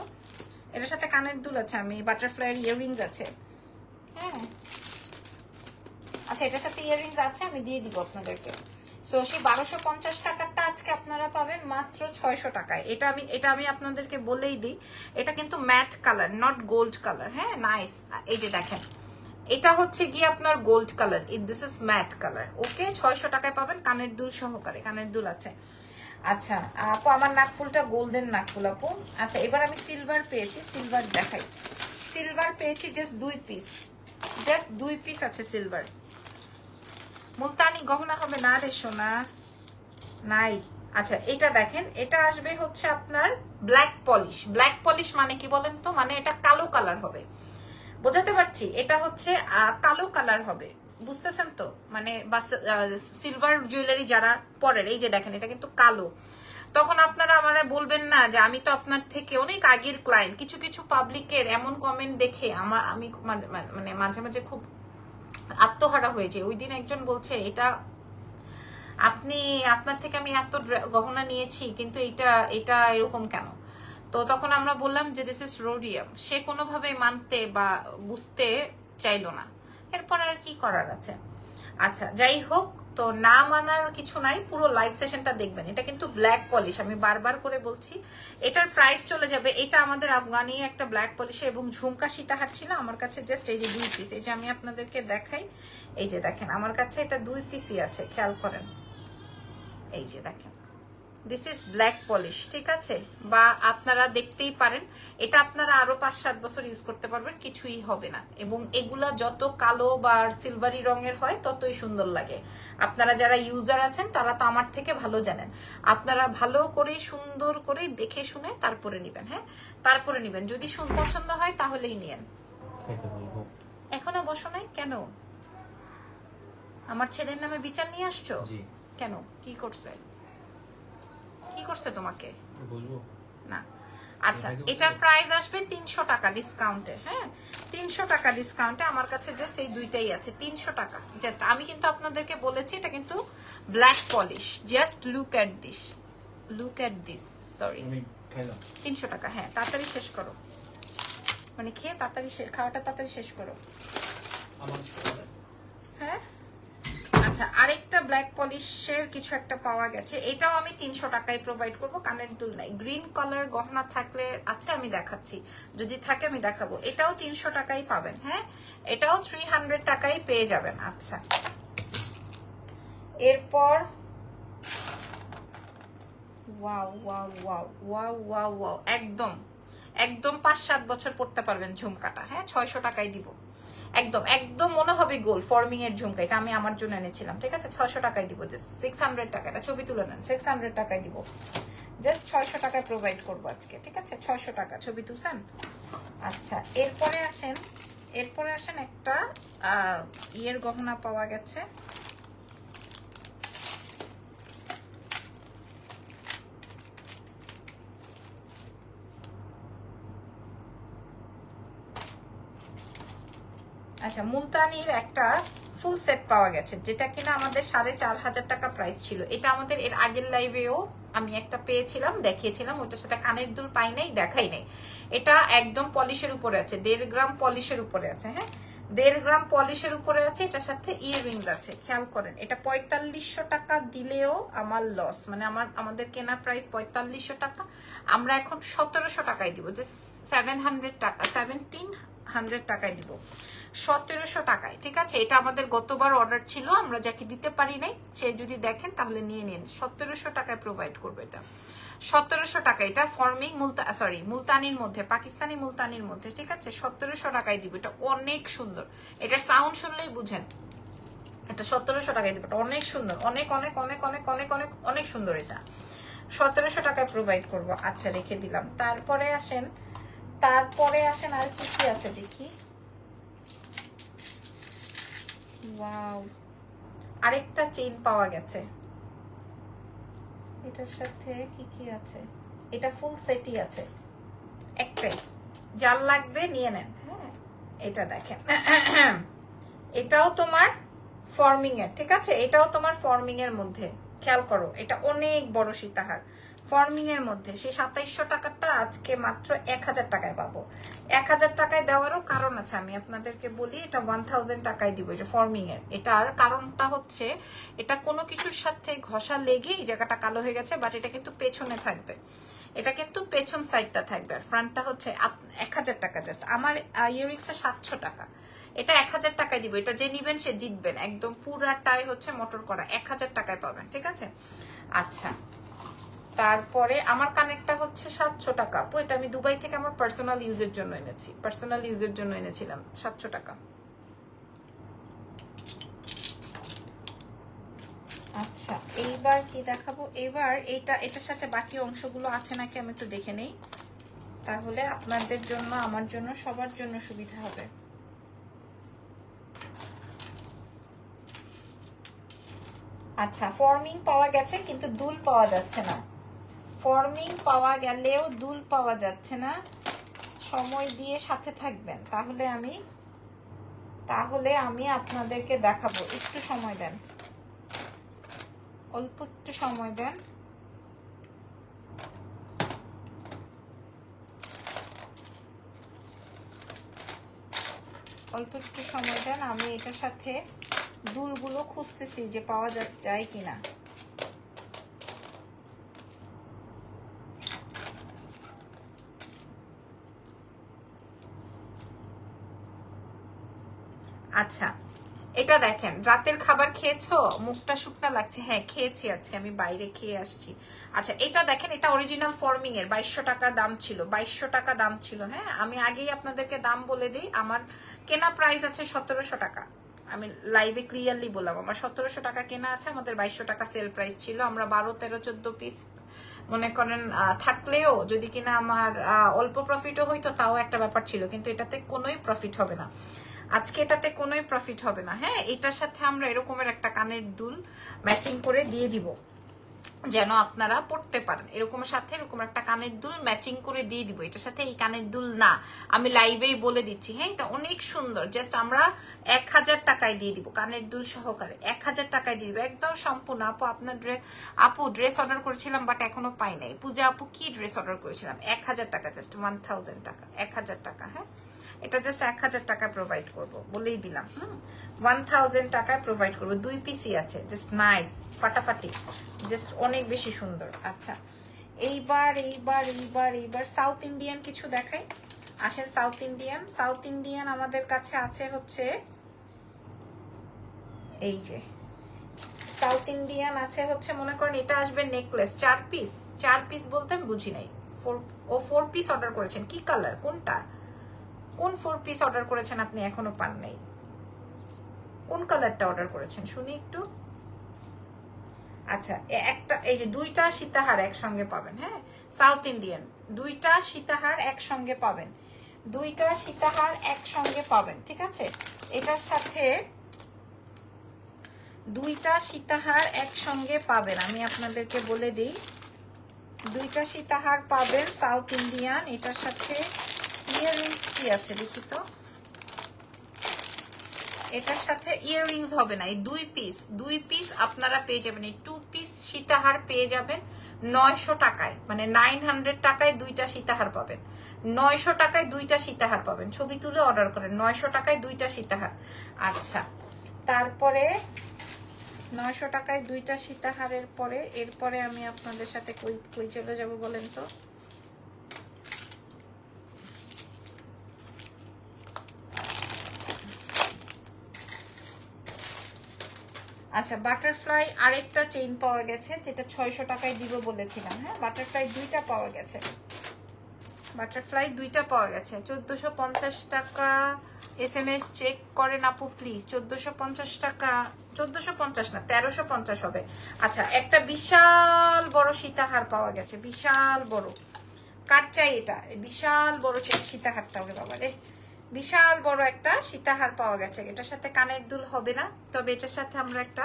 এটার সাথে কানের দুল আছে, আমি বাটারফ্লাই ইয়াররিংস আছে, হ্যাঁ আচ্ছা এটার সাথে ইয়াররিংস আছে, আমি দিয়ে দিব আপনাদেরকে। সো সেই 1250 টাকারটা আজকে আপনারা পাবেন মাত্র 600 টাকায়। এটা আমি আপনাদেরকে বলেই দিই, এটা কিন্তু matte colour, not gold colour. হ্যাঁ নাইস, এই যে দেখেন এটা হচ্ছে গিয়ে আপনার gold colour, this is matte colour. Okay 600 টাকায় পাবেন কানের দুল সহকারে, কানের দুল আছে। আচ্ছা আপু আমার নাকফুলটা গোল্ডেন নাকফুল আপু। আচ্ছা এবার আমি সিলভার পেয়েছি, সিলভার দেখাই। সিলভার পেয়েছি জাস্ট 2 পিস, জাস্ট 2 পিস আছে সিলভার। মুলতানি গহনা হবে না রে সোনা, নাই। আচ্ছা এটা দেখেন, এটা আসবে হচ্ছে আপনার ব্ল্যাক পলিশ। ব্ল্যাক পলিশ মানে কি বলেন তো, মানে এটা কালো কালার হবে, বোঝাতে পারছি? এটা হচ্ছে কালো কালার হবে, বুঝতেছেন তো? মানে সিলভার জুয়েলারি যারা পরেন, এই যে দেখেন এটা কিন্তু কালো। তখন আপনারা আমারা বলবেন না যে আমি তো আপনার থেকে অনেক আগের ক্লায়েন্ট। কিছু কিছু পাবলিকের এমন কমেন্ট দেখে আমি মানে মাঝে মাঝে খুব আত্মহারা হয়ে যায়। ওই দিন একজন বলছে এটা আপনার থেকে আমি এত গহনা নিয়েছি কিন্তু এটা এরকম কেন? তো তখন আমরা বললাম যে দিস ইজ রোডিয়াম। সে কোনোভাবে মানতে বা বুঝতে চাইলো না। এরপর আর কি করার আছে? আচ্ছা যাই হোক, তো না মানার কিছু নাই, পুরো লাইভ সেশনটা দেখবেন। এটা কিন্তু ব্ল্যাক পলিশ, আমি বারবার করে বলছি। এটার প্রাইস চলে যাবে, এটা আমাদের আফগানি একটা ব্ল্যাক পলিশে এবং ঝুমকা সীতাহার ছিল আমার কাছে জাস্ট এই যে 2 পিস। এই যে আমি আপনাদেরকে দেখাই, এই যে দেখেন আমার কাছে এটা 2 পিসই আছে, খেয়াল করেন। এই যে দেখেন দিস ইজ ব্ল্যাক পলিশ, ঠিক আছে? বা আপনারা দেখতেই পারেন, এটা আপনারা আরো 5-7 বছর ইউজ করতে পারবেন, কিছুই হবে না। এবং এগুলা যত কালো বা সিলভারি রঙের হয় ততই সুন্দর লাগে। আপনারা যারা ইউজার আছেন তারা তো আমার থেকে ভালো জানেন। আপনারা ভালো করে সুন্দর করে দেখে শুনে তারপরে নিবেন। হ্যাঁ তারপরে নিবেন, যদি পছন্দ হয় তাহলেই নিয়েন। এখনো বসো নাই কেন? আমার ছেলের নামে বিচার নিয়ে আসছো কেন? কি করছে? কি করছে তোমাকে বলবো না? আচ্ছা এটার প্রাইস আসবে 300 টাকা ডিসকাউন্টে। হ্যাঁ 300 টাকা ডিসকাউন্টে আমার কাছে জাস্ট এই দুইটাই আছে, 300 টাকা জাস্ট। আমি কিন্তু আপনাদেরকে বলেছি এটা কিন্তু black polish. Just look at this, look at this. Sorry 300 টাকা। হ্যাঁ তাড়াতাড়ি শেষ করো, মানে খেয়ে তাড়াতাড়ি খাওয়াটা তাড়াতাড়ি শেষ করো। হ্যাঁ আচ্ছা আরেকটা ব্ল্যাক পলিশের কিছু একটা পাওয়া গেছে, এটাও আমি 300 টাকায় প্রোভাইড করব। কানের দুল নাই, গ্রিন কালার গহনা থাকলে আছে আমি দেখাচ্ছি, যদি থাকে আমি দেখাবো। এটাও 300 টাকায় পাবেন। হ্যাঁ এটাও 300 টাকায় পেয়ে যাবেন। আচ্ছা এরপর wow wow wow wow wow wow, একদম একদম 5-7 বছর পড়তে পারবেন ঝুমকাটা। হ্যাঁ 600 টাকায় দিব, একদম একদম মনে হবে গোল ফর্মিং এর ঝুমকা। এটা আমি আমার জন্য এনেছিলাম, ঠিক আছে? 600 টাকায় দিব, জাস্ট 600 টাকা। এটা ছবি তুলে নেন, 600 টাকায় দিব, জাস্ট 600 টাকায় প্রোভাইড করবো আজকে, ঠিক আছে? 600 টাকা, ছবি তুলছেন? আচ্ছা এরপরে আসেন একটা ইয়ের গহনা পাওয়া গেছে। আচ্ছা মুলতানির একটা ফুল সেট পাওয়া গেছে, যেটা কিনা আমাদের 4500 টাকা প্রাইস ছিল। এটা আমাদের এর আগের লাইভেও আমি একটা পেয়েছিলাম, দেখিয়েছিলাম। ওইটার সাথে কানের দুল পাই নাই, দেখাই নাই। এটা একদম পলিশের উপরে আছে, 1.5 গ্রাম পলিশের উপরে আছে। হ্যাঁ 1.5 গ্রাম পলিশের উপরে আছে। এটার সাথে ইয়াররিংস আছে, খেয়াল করেন। এটা 4500 টাকা দিলেও আমার লস, মানে আমাদের কেনা প্রাইস 4500 টাকা, আমরা এখন 1700 টাকায় দিব, যে 700 টাকা, 1700 টাকায় দিব, 1700 টাকায়, ঠিক আছে? এটা আমাদের গতবার অর্ডার ছিল, আমরা যাকে দিতে পারি নাই সে যদি দেখেন তাহলে নিয়ে নিন। 1700 টাকায় প্রোভাইড করবো এটা, 1700 টাকা। এটা ফর্মিং মুলতানির মধ্যে, পাকিস্তানি মুলতানির মধ্যে, ঠিক আছে? 1700 টাকায় দিব। এটা অনেক সুন্দর, এটার সাউন্ড শুনলেই বুঝেন। এটা 1700 টাকায় দিব, এটা অনেক সুন্দর, অনেক অনেক অনেক অনেক অনেক অনেক অনেক সুন্দর। এটা 1700 টাকায় প্রোভাইড করব। আচ্ছা রেখে দিলাম। তারপরে আসেন আর কি কি আছে দেখি। ওয়াও আরেকটা চেইন পাওয়া গেছে, এটার সাথে কি কি আছে? এটা ফুল সেটই আছে, একটাই, যার লাগবে নিয়ে নেন। হ্যাঁ এটা দেখেন, এটাও তোমার ফর্মিং এর, ঠিক আছে? এটাও তোমার ফর্মিং এর মধ্যে, খেয়াল করো। এটা অনেক বড় সীতাহার, ফর্মিং এর মধ্যে। সেই 2700 টাকাটা আজকে মাত্র 1000 টাকায় পাবো। 1000 টাকায় দেওয়ারও কারণ আছে, আমি আপনাদেরকে বলি। এটা 1000 টাকায় দিব, এটা ফর্মিং এর। এটার কারণটা হচ্ছে এটা কোনো কিছুর সাথে ঘষা লেগে এই জায়গাটা কালো হয়ে গেছে, বাট এটা কিন্তু পেছনে থাকবে, এটা কিন্তু পেছন সাইডটা থাকবে। আর ফ্রন্টটা হচ্ছে 1000 টাকা জাস্ট। আমার ইয়াররিংসে 700 টাকা, এটা 1000 টাকায় দিব। এটা যে নিবেন সে জিতবেন, একদম পুরাটাই হচ্ছে মোটর করা, 1000 টাকায় পাবেন, ঠিক আছে? আচ্ছা তারপরে আমার কানেরটা হচ্ছে 700 টাকা আপু, এটা আমি দুবাই থেকে আমার পার্সোনাল ইউজের জন্য এনেছি, পার্সোনাল ইউজের জন্য এনেছিলাম 700 টাকা। আচ্ছা এইবার কি দেখাবো, এবার এটার সাথে বাকি অংশগুলো আছে নাকি আমি একটু দেখে নেই, তাহলে আপনাদের জন্য আমার জন্য সবার জন্য সুবিধা হবে। আচ্ছা ফর্মিং পাওয়া গেছে কিন্তু দুল পাওয়া যাচ্ছে না, ফর্মিং পাওয়া গেলেও দুল পাওয়া যাচ্ছে না, সময় দিয়ে সাথে থাকবেন, তাহলে আমি আপনাদেরকে দেখাবো। একটু সময় দেন, অল্প একটু সময় দেন। অল্প একটু সময় দেন, আমি এটার সাথে দুলগুলো খুঁজতেছি যে পাওয়া যায় কিনা। আচ্ছা এটা দেখেন, রাতের খাবার খেয়েছো, মুখটা শুকনা লাগছে? হ্যাঁ খেয়েছি, আজকে আমি বাইরে খেয়ে আসছি। আচ্ছা এটা দেখেন, এটা অরিজিনাল ফর্মিং এর 2200 টাকা দাম ছিল, 2200 টাকা দাম ছিল। হ্যাঁ আমি আগেই আপনাদেরকে দাম বলে দিই, আমার কেনা প্রাইস আছে 1700 টাকা, আমি লাইভে ক্লিয়ারলি বললাম আমার 1700 টাকা কেনা আছে, আমাদের 2200 টাকা সেল প্রাইস ছিল। আমরা 12, 13, 14 পিস মনে করেন থাকলেও যদি কিনা আমার অল্প প্রফিটও হইতো তাও একটা ব্যাপার ছিল, কিন্তু এটাতে কোনোই প্রফিট হবে না, আজকে এটাতে কোনোই প্রফিট হবে না। হ্যাঁ এটার সাথে আমরা এরকমের একটা কানের দুল ম্যাচিং করে দিয়ে দিব, যেন আপনারা পড়তে পারেন। এরকমের সাথে এরকম একটা কানের দুল ম্যাচিং করে দিয়ে দিব, এটার সাথে এই কানের দুল না, আমি লাইভেই বলে দিচ্ছি। হ্যাঁ এটা অনেক সুন্দর, জাস্ট আমরা 1000 টাকায় দিয়ে দিব, কানের দুল সহকারে 1000 টাকায় দিয়ে দিব, একদম সম্পূর্ণ। আপু আপনার আপু ড্রেস অর্ডার করেছিলাম বাট এখনো পাই নাই। পূজা আপু কি ড্রেস অর্ডার করেছিলাম? 1000 টাকা, জাস্ট 1000 টাকা, 1000 টাকা। হ্যাঁ এটা জাস্ট 1000 টাকা প্রোভাইড করব, বলেই দিলাম। 1000 টাকায় প্রোভাইড করবো, 2 পিসই আছে, জাস্ট নাইস ফাটাফাটি, জাস্ট অনেক বেশি সুন্দর। আচ্ছা এইবার সাউথ ইন্ডিয়ান কিছু দেখাই, আসেন। সাউথ ইন্ডিয়ান আমাদের কাছে আছে হচ্ছে এই যে সাউথ ইন্ডিয়ান আছে হচ্ছে, মনে করেন এটা আসবে নেকলেস 4 পিস, 4 পিস বলতে আমি বুঝি নাই, 4 পিস অর্ডার করেছেন। কি কালার, কোনটা, কোন 4 পিস অর্ডার করেছেন আপনি এখনো পান নাই? কোন কালারটা অর্ডার করেছেন শুনি একটু। আচ্ছা একটা এই যে 2টা সীতাহার একসঙ্গে পাবেন। হ্যাঁ সাউথ ইন্ডিয়ান 2টা সীতাহার একসঙ্গে পাবেন, 2টা সীতাহার একসঙ্গে পাবেন, ঠিক আছে। এটার সাথে 2টা সীতাহার একসঙ্গে পাবেন, আমি আপনাদেরকে বলে দিই, 2টা সীতাহার পাবেন সাউথ ইন্ডিয়ান। এটার সাথে ইয়াররিংস কি আছে দেখি তো, এটার সাথে ইয়াররিংস হবে না, এই 2 পিস আপনারা পেয়ে যাবেন, এই 2 পিস সীতাহার পেয়ে যাবেন 900 টাকায়, মানে 900 টাকায় 2টা সীতাহার পাবেন, 900 টাকায় 2টা সীতাহার পাবেন। ছবি তুলে অর্ডার করেন, 900 টাকায় 2টা সীতাহার। আচ্ছা তারপরে 900 টাকায় 2টা সীতাহারের পরে এরপরে আমি আপনাদের সাথে কই চলে যাব বলেন তো। আচ্ছা বাটারফ্লাই আরেকটা চেইন পাওয়া গেছে, যেটা 600 টাকায় দিব বলেছিলাম। হ্যাঁ বাটারফ্লাই 2টা পাওয়া গেছে, বাটারফ্লাই 2টা পাওয়া গেছে, 1450 টাকা। SMS চেক করেন আপু প্লিজ, 1450 টাকা, 1450 না 1350 হবে। আচ্ছা একটা বিশাল বড় সীতাহার পাওয়া গেছে, বিশাল বড়, কার চাই এটা, বিশাল বড় সীতাহারটা হবে বাবা রে, বিশাল বড় একটা সীতাহার পাওয়া গেছে। এটার সাথে কানের দুল হবে না, তবে এটার সাথে আমরা একটা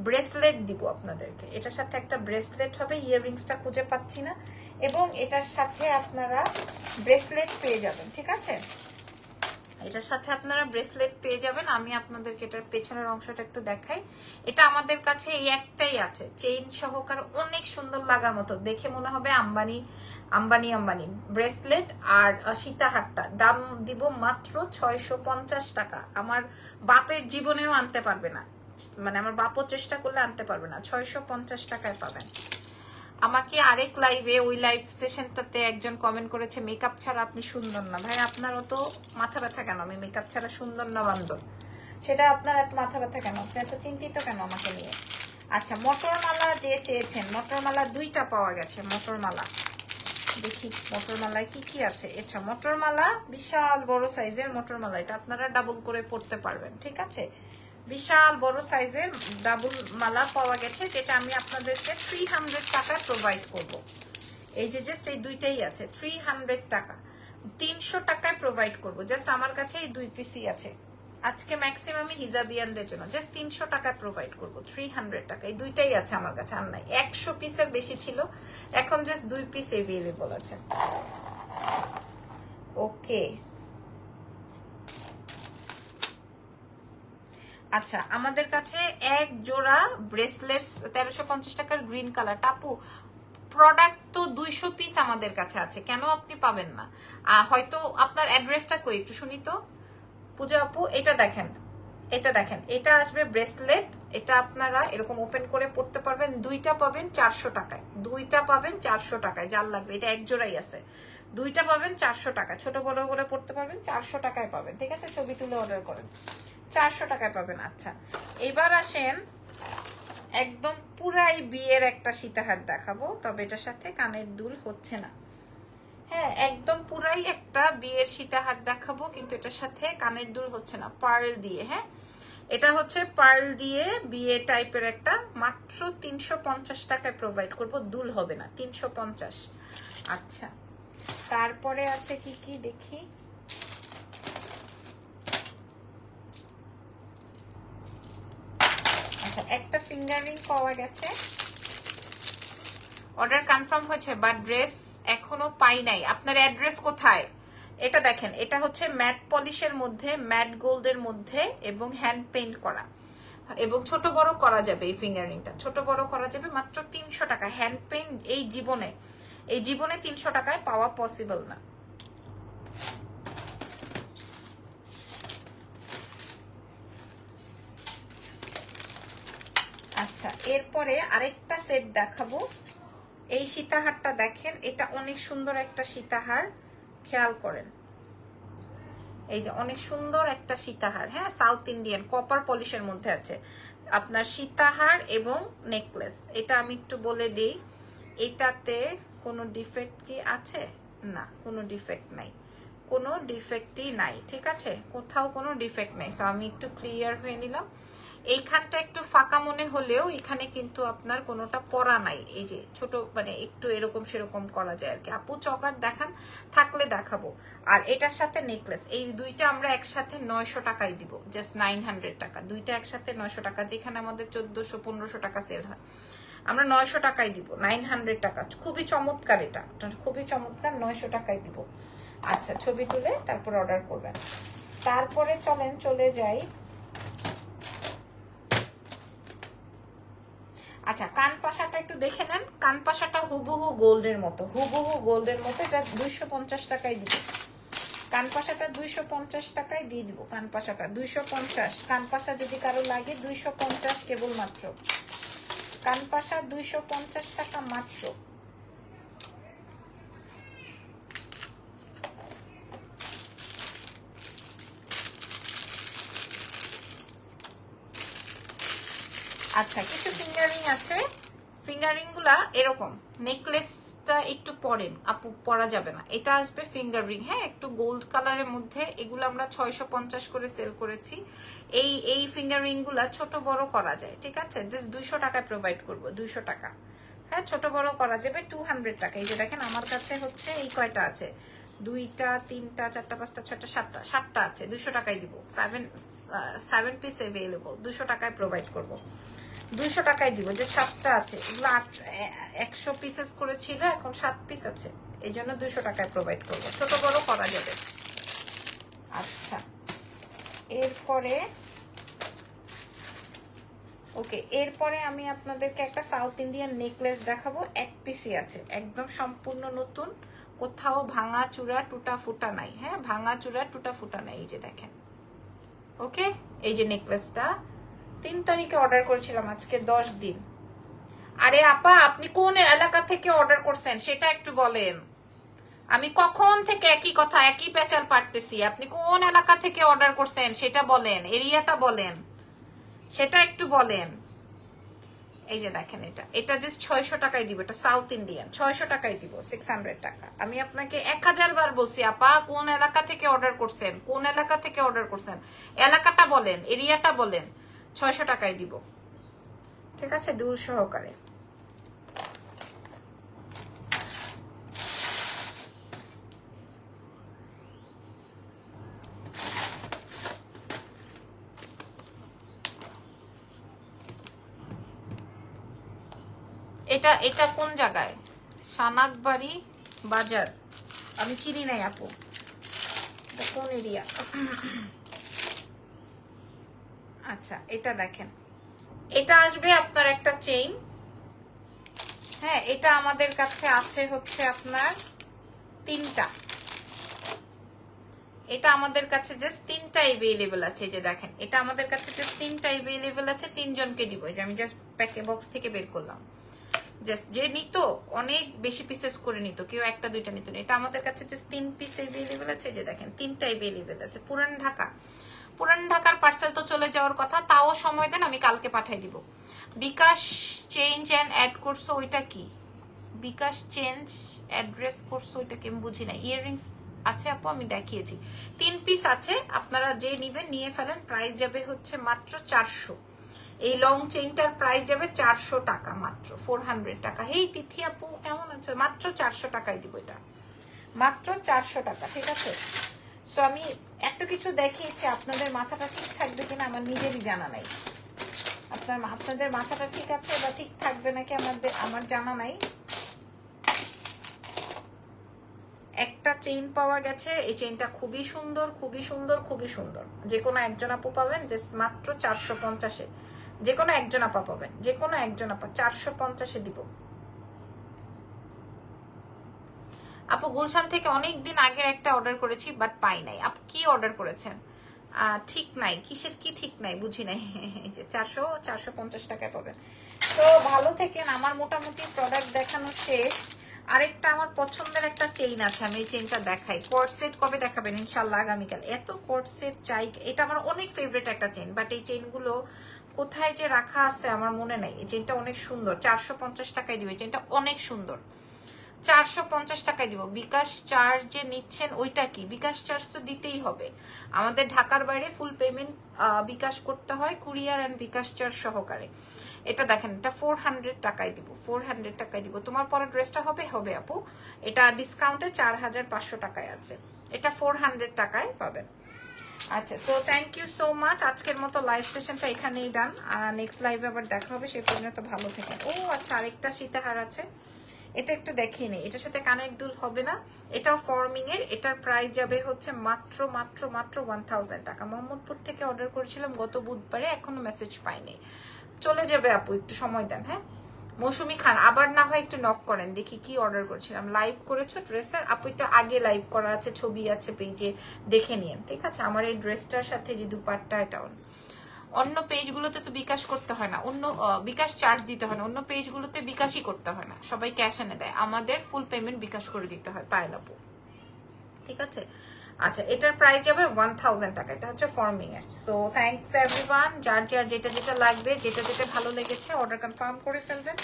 ব্রেসলেট দিব আপনাদেরকে, এটার সাথে একটা ব্রেসলেট হবে, ইয়াররিংসটা খুঁজে পাচ্ছি না, এবং এটার সাথে আপনারা ব্রেসলেট পেয়ে যাবেন, ঠিক আছে। এটার সাথে আপনারা ব্রেসলেট পেয়ে যাবেন। আমি আপনাদেরকে এটার পেছনের অংশটা একটু দেখাই। এটা আমাদের কাছে এই একটাই আছে, চেইন সহকার, অনেক সুন্দর লাগার মতো, দেখে মনে হবে আম্বানি আম্বানি আম্বানি। ব্রেসলেট আর সীতাহারটা দাম দিব মাত্র 650 টাকা। আমার বাপের জীবনেও আনতে পারবে না, মানে আমার বাপও চেষ্টা করলে আনতে পারবে না, 650 টাকায় পাবেন। আমাকে আরেক লাইভে, ওই লাইভ সেশনটাতে একজন কমেন্ট করেছে মেকআপ ছাড়া আপনি সুন্দর না। ভাই আপনারও তো মাথা ব্যথা কেন, আমি মেকআপ ছাড়া সুন্দর না বান্দর, সেটা আপনার এত মাথা ব্যথা কেন, আপনি এত চিন্তিত কেন আমাকে নিয়ে? আচ্ছা, মটর মালা যে চেয়েছেন, মটর মালা 2টা পাওয়া গেছে। মটর মালা দেখি মটর মালায় কি কি আছে। আচ্ছা, মটর মালা বিশাল বড় সাইজের মটর মালা, এটা আপনারা ডাবল করে পড়তে পারবেন, ঠিক আছে। বিশাল বড় সাইজের ডাবল মালা পাওয়া গেছে, যেটা আমি আপনাদেরকে 300 টাকায় প্রোভাইড করব। এই যে জাস্ট এই 2টাই আছে, 300 টাকা, 300 টাকায় প্রোভাইড করব। জাস্ট আমার কাছে এই 2 পিসই আছে আজকে, ম্যাক্সিমামই হিজাবিয়ানদের জন্য। জাস্ট 300 টাকায় প্রোভাইড করব, 300 টাকা। এই 2টাই আছে আমার কাছে, আর নাই। 100 পিসের বেশি ছিল, এখন জাস্ট 2 পিস এভেলেবল আছে। ওকে, আচ্ছা, আমাদের কাছে এক জোড়া ব্রেসলেটস 1350 টাকার গ্রিন কালার। টাপু, প্রোডাক্ট তো 200 পিস আমাদের কাছে আছে, কেন আপনি পাবেন না? হয়তো আপনার অ্যাড্রেসটা কই একটু শুনি তো। পূজা আপু, এটা দেখেন, এটা দেখেন, এটা আসবে ব্রেসলেট। এটা আপনারা এরকম ওপেন করে পড়তে পারবেন। 2টা পাবেন 400 টাকায়, 2টা পাবেন 400 টাকায়। যার লাগবে, এটা এক জোড়াই আছে। 2টা পাবেন 400 টাকা, ছোট বড় করে পড়তে পারবেন, 400 টাকায় পাবেন, ঠিক আছে। ছবি তুলে অর্ডার করেন, 400 টাকায় পাবেন। আচ্ছা, এবার আসেন, একদম পুরাই বিয়ের একটা সীতাহার দেখাবো, তবে এটার সাথে কানের দুল হচ্ছে না। হ্যাঁ, একদম পুরাই একটা বিয়ের সীতাহার দেখাবো, কিন্তু এটার সাথে কানের দুল হচ্ছে না, পার্ল দিয়ে। হ্যাঁ, এটা হচ্ছে পার্ল দিয়ে বিয়ে টাইপের একটা, মাত্র 350 টাকায় প্রোভাইড করব, দুল হবে না, 350। আচ্ছা, তারপরে আছে কি কি দেখি। আচ্ছা, একটা ফিঙ্গার রিং পাওয়া গেছে, অর্ডার কনফার্ম হয়েছে, বাট ড্রেস এখনো পাই নাই। আপনার অ্যাড্রেস কোথায়? এটা দেখেন, এটা হচ্ছে ম্যাট পলিশের মধ্যে, ম্যাট গোল্ডের মধ্যে, এবং হ্যান্ড পেইন্ট করা, এবং ছোট বড় করা যাবে। এই ফিঙ্গার রিংটা ছোট বড় করা যাবে, মাত্র 300 টাকা। হ্যান্ড পেইন্ট এই জীবনে 300 টাকায় পাওয়া পসিবল না। আচ্ছা, এরপরে আরেকটা সেট দেখাবো। এই সীতাহারটা দেখেন, এটা অনেক সুন্দর একটা সীতাহার, খেয়াল করেন। এই যে অনেক সুন্দর একটা সীতাহার, হ্যাঁ, সাউথ ইন্ডিয়ান কপার পলিশের মধ্যে আছে আপনার সীতাহার এবং নেকলেস। এটা আমি একটু বলে দিই, এটাতে কোনো ডিফেক্ট কি আছে? না, কোনো ডিফেক্ট নাই, কোনো ডিফেক্টই নাই, ঠিক আছে, কোথাও কোনো ডিফেক্ট নাই। সো আমি একটু ক্লিয়ার হয়ে নিলাম। এইখানটা একটু ফাঁকা মনে হলেও এখানে কিন্তু আপনার কোনোটা পরা নাই। এই যে ছোট মানে একটু এরকম সেরকম করা যায় আর কি। আপু চকার দেখান, থাকলে দেখাবো। আর এটার সাথে নেকলেস, এই 2টা আমরা একসাথে 900 টাকায় দিব, জাস্ট 900 টাকা। 2টা একসাথে 900 টাকা, যেখানে আমাদের 1400-1500 টাকা সেল হয়, আমরা 900 টাকায় দিব, 900 টাকা। খুবই চমৎকার, এটা খুবই চমৎকার, 900 টাকায় দিব। আচ্ছা, ছবি তুলে তারপর অর্ডার করবেন। তারপরে চলেন চলে যাই। আচ্ছা, কান পাশাটা একটু দেখে নেন। কান পাশাটা হুবহু গোল্ডের মতো, হুবহু গোল্ডের মতো। এটা 250 টাকায় দিব। কান পাশাটা 250 টাকায় দিয়ে দিব। কান পাশাটা 250। কান পাশা যদি কারো লাগে 250 কেবলমাত্র। কান পাশা 250 টাকা মাত্র। আচ্ছা, কিছু ফিঙ্গারিং আছে, ফিঙ্গারিং গুলা এরকম। নেকলেসটা একটু পরেন আপু, পরা যাবে না, এটা আসবে ফিঙ্গার রিং। হ্যাঁ, একটু গোল্ড কালারের মধ্যে, এগুলো আমরা 650 করে সেল করেছি। এই ফিঙ্গার রিং গুলা ছোট বড় করা যায়, ঠিক আছে। জাস্ট 200 টাকায় প্রোভাইড করবো, 200 টাকা। হ্যাঁ, ছোট বড় করা যাবে 200 টাকা। এই যে দেখেন, আমার কাছে হচ্ছে এই কয়টা আছে, 2টা 3টা 4টা 5টা 6টা 7টা আছে, 200 টাকায় দিব। 7 পিস এভেলেবল, 200 টাকায় প্রোভাইড করবো, 200 টাকায় দিব। যে 7টা আছে, এগুলো 100 পিসেস করে ছিল, এখন 7 পিস আছে, এই জন্য 200 টাকায় প্রোভাইড করবো, ছোট বড় করা যাবে। আচ্ছা, এরপরে ওকে, এরপরে আমি আপনাদেরকে একটা সাউথ ইন্ডিয়ান নেকলেস দেখাবো। 1 পিসই আছে, একদম সম্পূর্ণ নতুন, কোথাও ভাঙা চূড়া টুটা ফুটা নাই। হ্যাঁ, ভাঙা চূড়া টুটা ফুটা নাই। এই যে দেখেন, ওকে, এই যে নেকলেসটা 3 তারিখে অর্ডার করেছিলাম, আজকে 10 দিন। আরে আপা, আপনি কোন এলাকা থেকে অর্ডার করছেন সেটা একটু বলেন। আমি কখন থেকে একই কথা, একই পেঁচাল পারতেছি। আপনি কোন এলাকা থেকে অর্ডার করছেন সেটা বলেন, এরিয়াটা বলেন, সেটা একটু বলেন। এই যে দেখেন, এটা জাস্ট 600 টাকায় দিব। এটা সাউথ ইন্ডিয়ান, 600 টাকায় দিব, 600 টাকা। আমি আপনাকে 1000 বার বলছি আপা কোন এলাকা থেকে অর্ডার করছেন, কোন এলাকা থেকে অর্ডার করছেন, এলাকাটা বলেন, এরিয়াটা বলেন, 600 টাকায় দিব। ঠিক আছে, দূর সহকারে। এটা কোন জায়গায়? সানাকবাড়ি বাজার, আমি চিনি নাই আপু, এটা কোন এরিয়া? আচ্ছা, এটা দেখেন, এটা আসবে আপনার একটা চেইন। হ্যাঁ, এটা আমাদের কাছে আছে হচ্ছে আপনার 3টা। এটা আমাদের কাছে জাস্ট 3টা अवेलेबल আছে। এই যে দেখেন, এটা আমাদের কাছে জাস্ট 3টা अवेलेबल আছে, 3 জনকে দিব। এই যে আমি জাস্ট প্যাকে বক্স থেকে বের করলাম। জাস্ট যে নিত অনেক বেশি পিসেস করে নিত, কেউ একটা দুইটা নিত না। এটা আমাদের কাছে জাস্ট 3 পিস अवेलेबल আছে। এই যে দেখেন, 3টা अवेलेबल আছে। পুরান ঢাকার পার্সেল তো চলে যাওয়ার কথা, তাও সময় দেন, আমি কালকে পাঠিয়ে দিব। বিকাশ চেঞ্জ এন্ড অ্যাড করছো, ওইটা কি? বিকাশ চেঞ্জ অ্যাড্রেস করছো, ওইটা কি আমি বুঝি না। ইয়াররিংস আছে আপু, আমি দেখিয়েছি, 3 পিস আছে, আপনারা যে নিবেন নিয়ে ফেলেন। প্রাইস যাবে হচ্ছে মাত্র 400। এই লং চেইনটার প্রাইস যাবে 400 টাকা, মাত্র 400 টাকা। হেই তিথি আপু কেমন আছো? মাত্র 400 টাকায় দিব এটা, মাত্র 400 টাকা। ঠিক আছে, সো আমি এত কিছু দেখিয়েছি, আপনাদের মাথাটা ঠিক থাকবে কিনা আমার নিজেরই জানা নাই। আপনাদের মাথাটা ঠিক আছে বা ঠিক থাকবে নাকি আমার জানা নাই। একটা চেইন পাওয়া গেছে, এই চেইনটা খুবই সুন্দর, খুবই সুন্দর, খুবই সুন্দর। যে কোনো একজন আপু পাবেন, যে মাত্র 450-এ। যে কোনো একজন আপা পাবেন, যে কোনো একজন আপা, 450-এ দিব। আপু গুলশান থেকে অনেকদিন আগের একটা অর্ডার করেছি, বাট পাই নাই। আপু কি অর্ডার করেছেন? ঠিক নাই, কিসের কি ঠিক নাই বুঝি নাই। এই যে 450 টাকায় পাবেন। তো ভালো থেকেন। আমার মোটামুটি প্রোডাক্ট দেখানো শেষ। আরেকটা আমার পছন্দের একটা চেইন আছে, আমি এই চেইনটা দেখাই। কর্ড সেট কবে দেখাবেন? ইনশাল্লাহ আগামীকাল। এত কর্ড সেট চাই, এটা আমার অনেক ফেভারিট একটা চেইন, বাট এই চেইনগুলো কোথায় যে রাখা আছে আমার মনে নাই। এই চেইনটা অনেক সুন্দর, 450 টাকায় দিবে। চেইনটা অনেক সুন্দর, 450 টাকায় দিব। বিকাশ চার্জ যে নিচ্ছেন ওইটা কি? বিকাশ চার্জ তো দিতেই হবে, আমাদের ঢাকার বাইরে ফুল পেমেন্ট বিকাশ করতে হয়, কুরিয়ার এন্ড বিকাশ চার্জ সহকারে। এটা দেখেন, এটা 400 টাকায় দিব, 400 টাকায় দিব। তোমার পরে ড্রেসটা হবে আপু, এটা ডিসকাউন্টে 4500 টাকায় আছে, এটা 400 টাকায় পাবেন। আচ্ছা, so thank you so much. আজকের মতো লাইভ সেশনটা এখানেই ডান। নেক্সট লাইভে আবার দেখা হবে, সেই পর্যন্ত ভালো থাকেন। ও আচ্ছা, আরেকটা সীতাহার আছে, এটা একটু দেখিয়ে নেই। এটার সাথে কানের দুল হবে না, এটাও ফর্মিং এর। এটার প্রাইস যাবে হচ্ছে মাত্র 1000 টাকা। মোহাম্মদপুর থেকে অর্ডার করেছিলাম গত বুধবারে, এখনো মেসেজ পাইনি। চলে যাবে আপু, একটু সময় দেন। হ্যাঁ, মৌসুমি খান, আবার না হয় একটু নক করেন, দেখি কি অর্ডার করেছিলাম। লাইভ করেছো ড্রেসের? আপু এটা আগে লাইভ করা আছে, ছবি আছে পেজে, দেখে নিন। ঠিক আছে, আমার এই ড্রেসটার সাথে যে দুপাট্টা, এটাও। অন্য পেজগুলোতে তো বিকাশ করতে হয় না, অন্য বিকাশ চার্জ দিতে হয় না, অন্য পেজগুলোতে বিকাশই করতে হয় না, সবাই ক্যাশ এনে দেয়, আমাদের ফুল পেমেন্ট বিকাশ করে দিতে হয়। পায়েল আপু, ঠিক আছে। আচ্ছা, এটার প্রাইস যাবে 1000 টাকা। এটা হচ্ছে ফর্মিং এর। So thanks everyone. যার যেটা লাগবে, যেটা ভালো লেগেছে অর্ডার কনফার্ম করে ফেলবেন।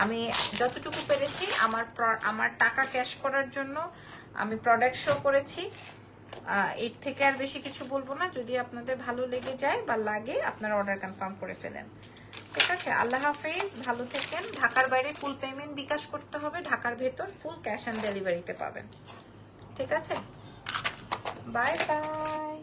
আমি যতটুকু পেরেছি আমার টাকা ক্যাশ করার জন্য আমি প্রোডাক্ট শো করেছি। এর থেকে আর বেশি কিছু বলবো না। যদি আপনাদের ভালো লেগে যায় বা লাগে, আপনারা অর্ডার কনফার্ম করে ফেলেন। ঠিক আছে, আল্লাহ হাফেজ, ভালো থাকেন। ঢাকার বাইরে ফুল পেমেন্ট বিকাশ করতে হবে, ঢাকার ভেতর ফুল ক্যাশ অন ডেলিভারিতে পাবেন। ঠিক আছে, বাই বাই।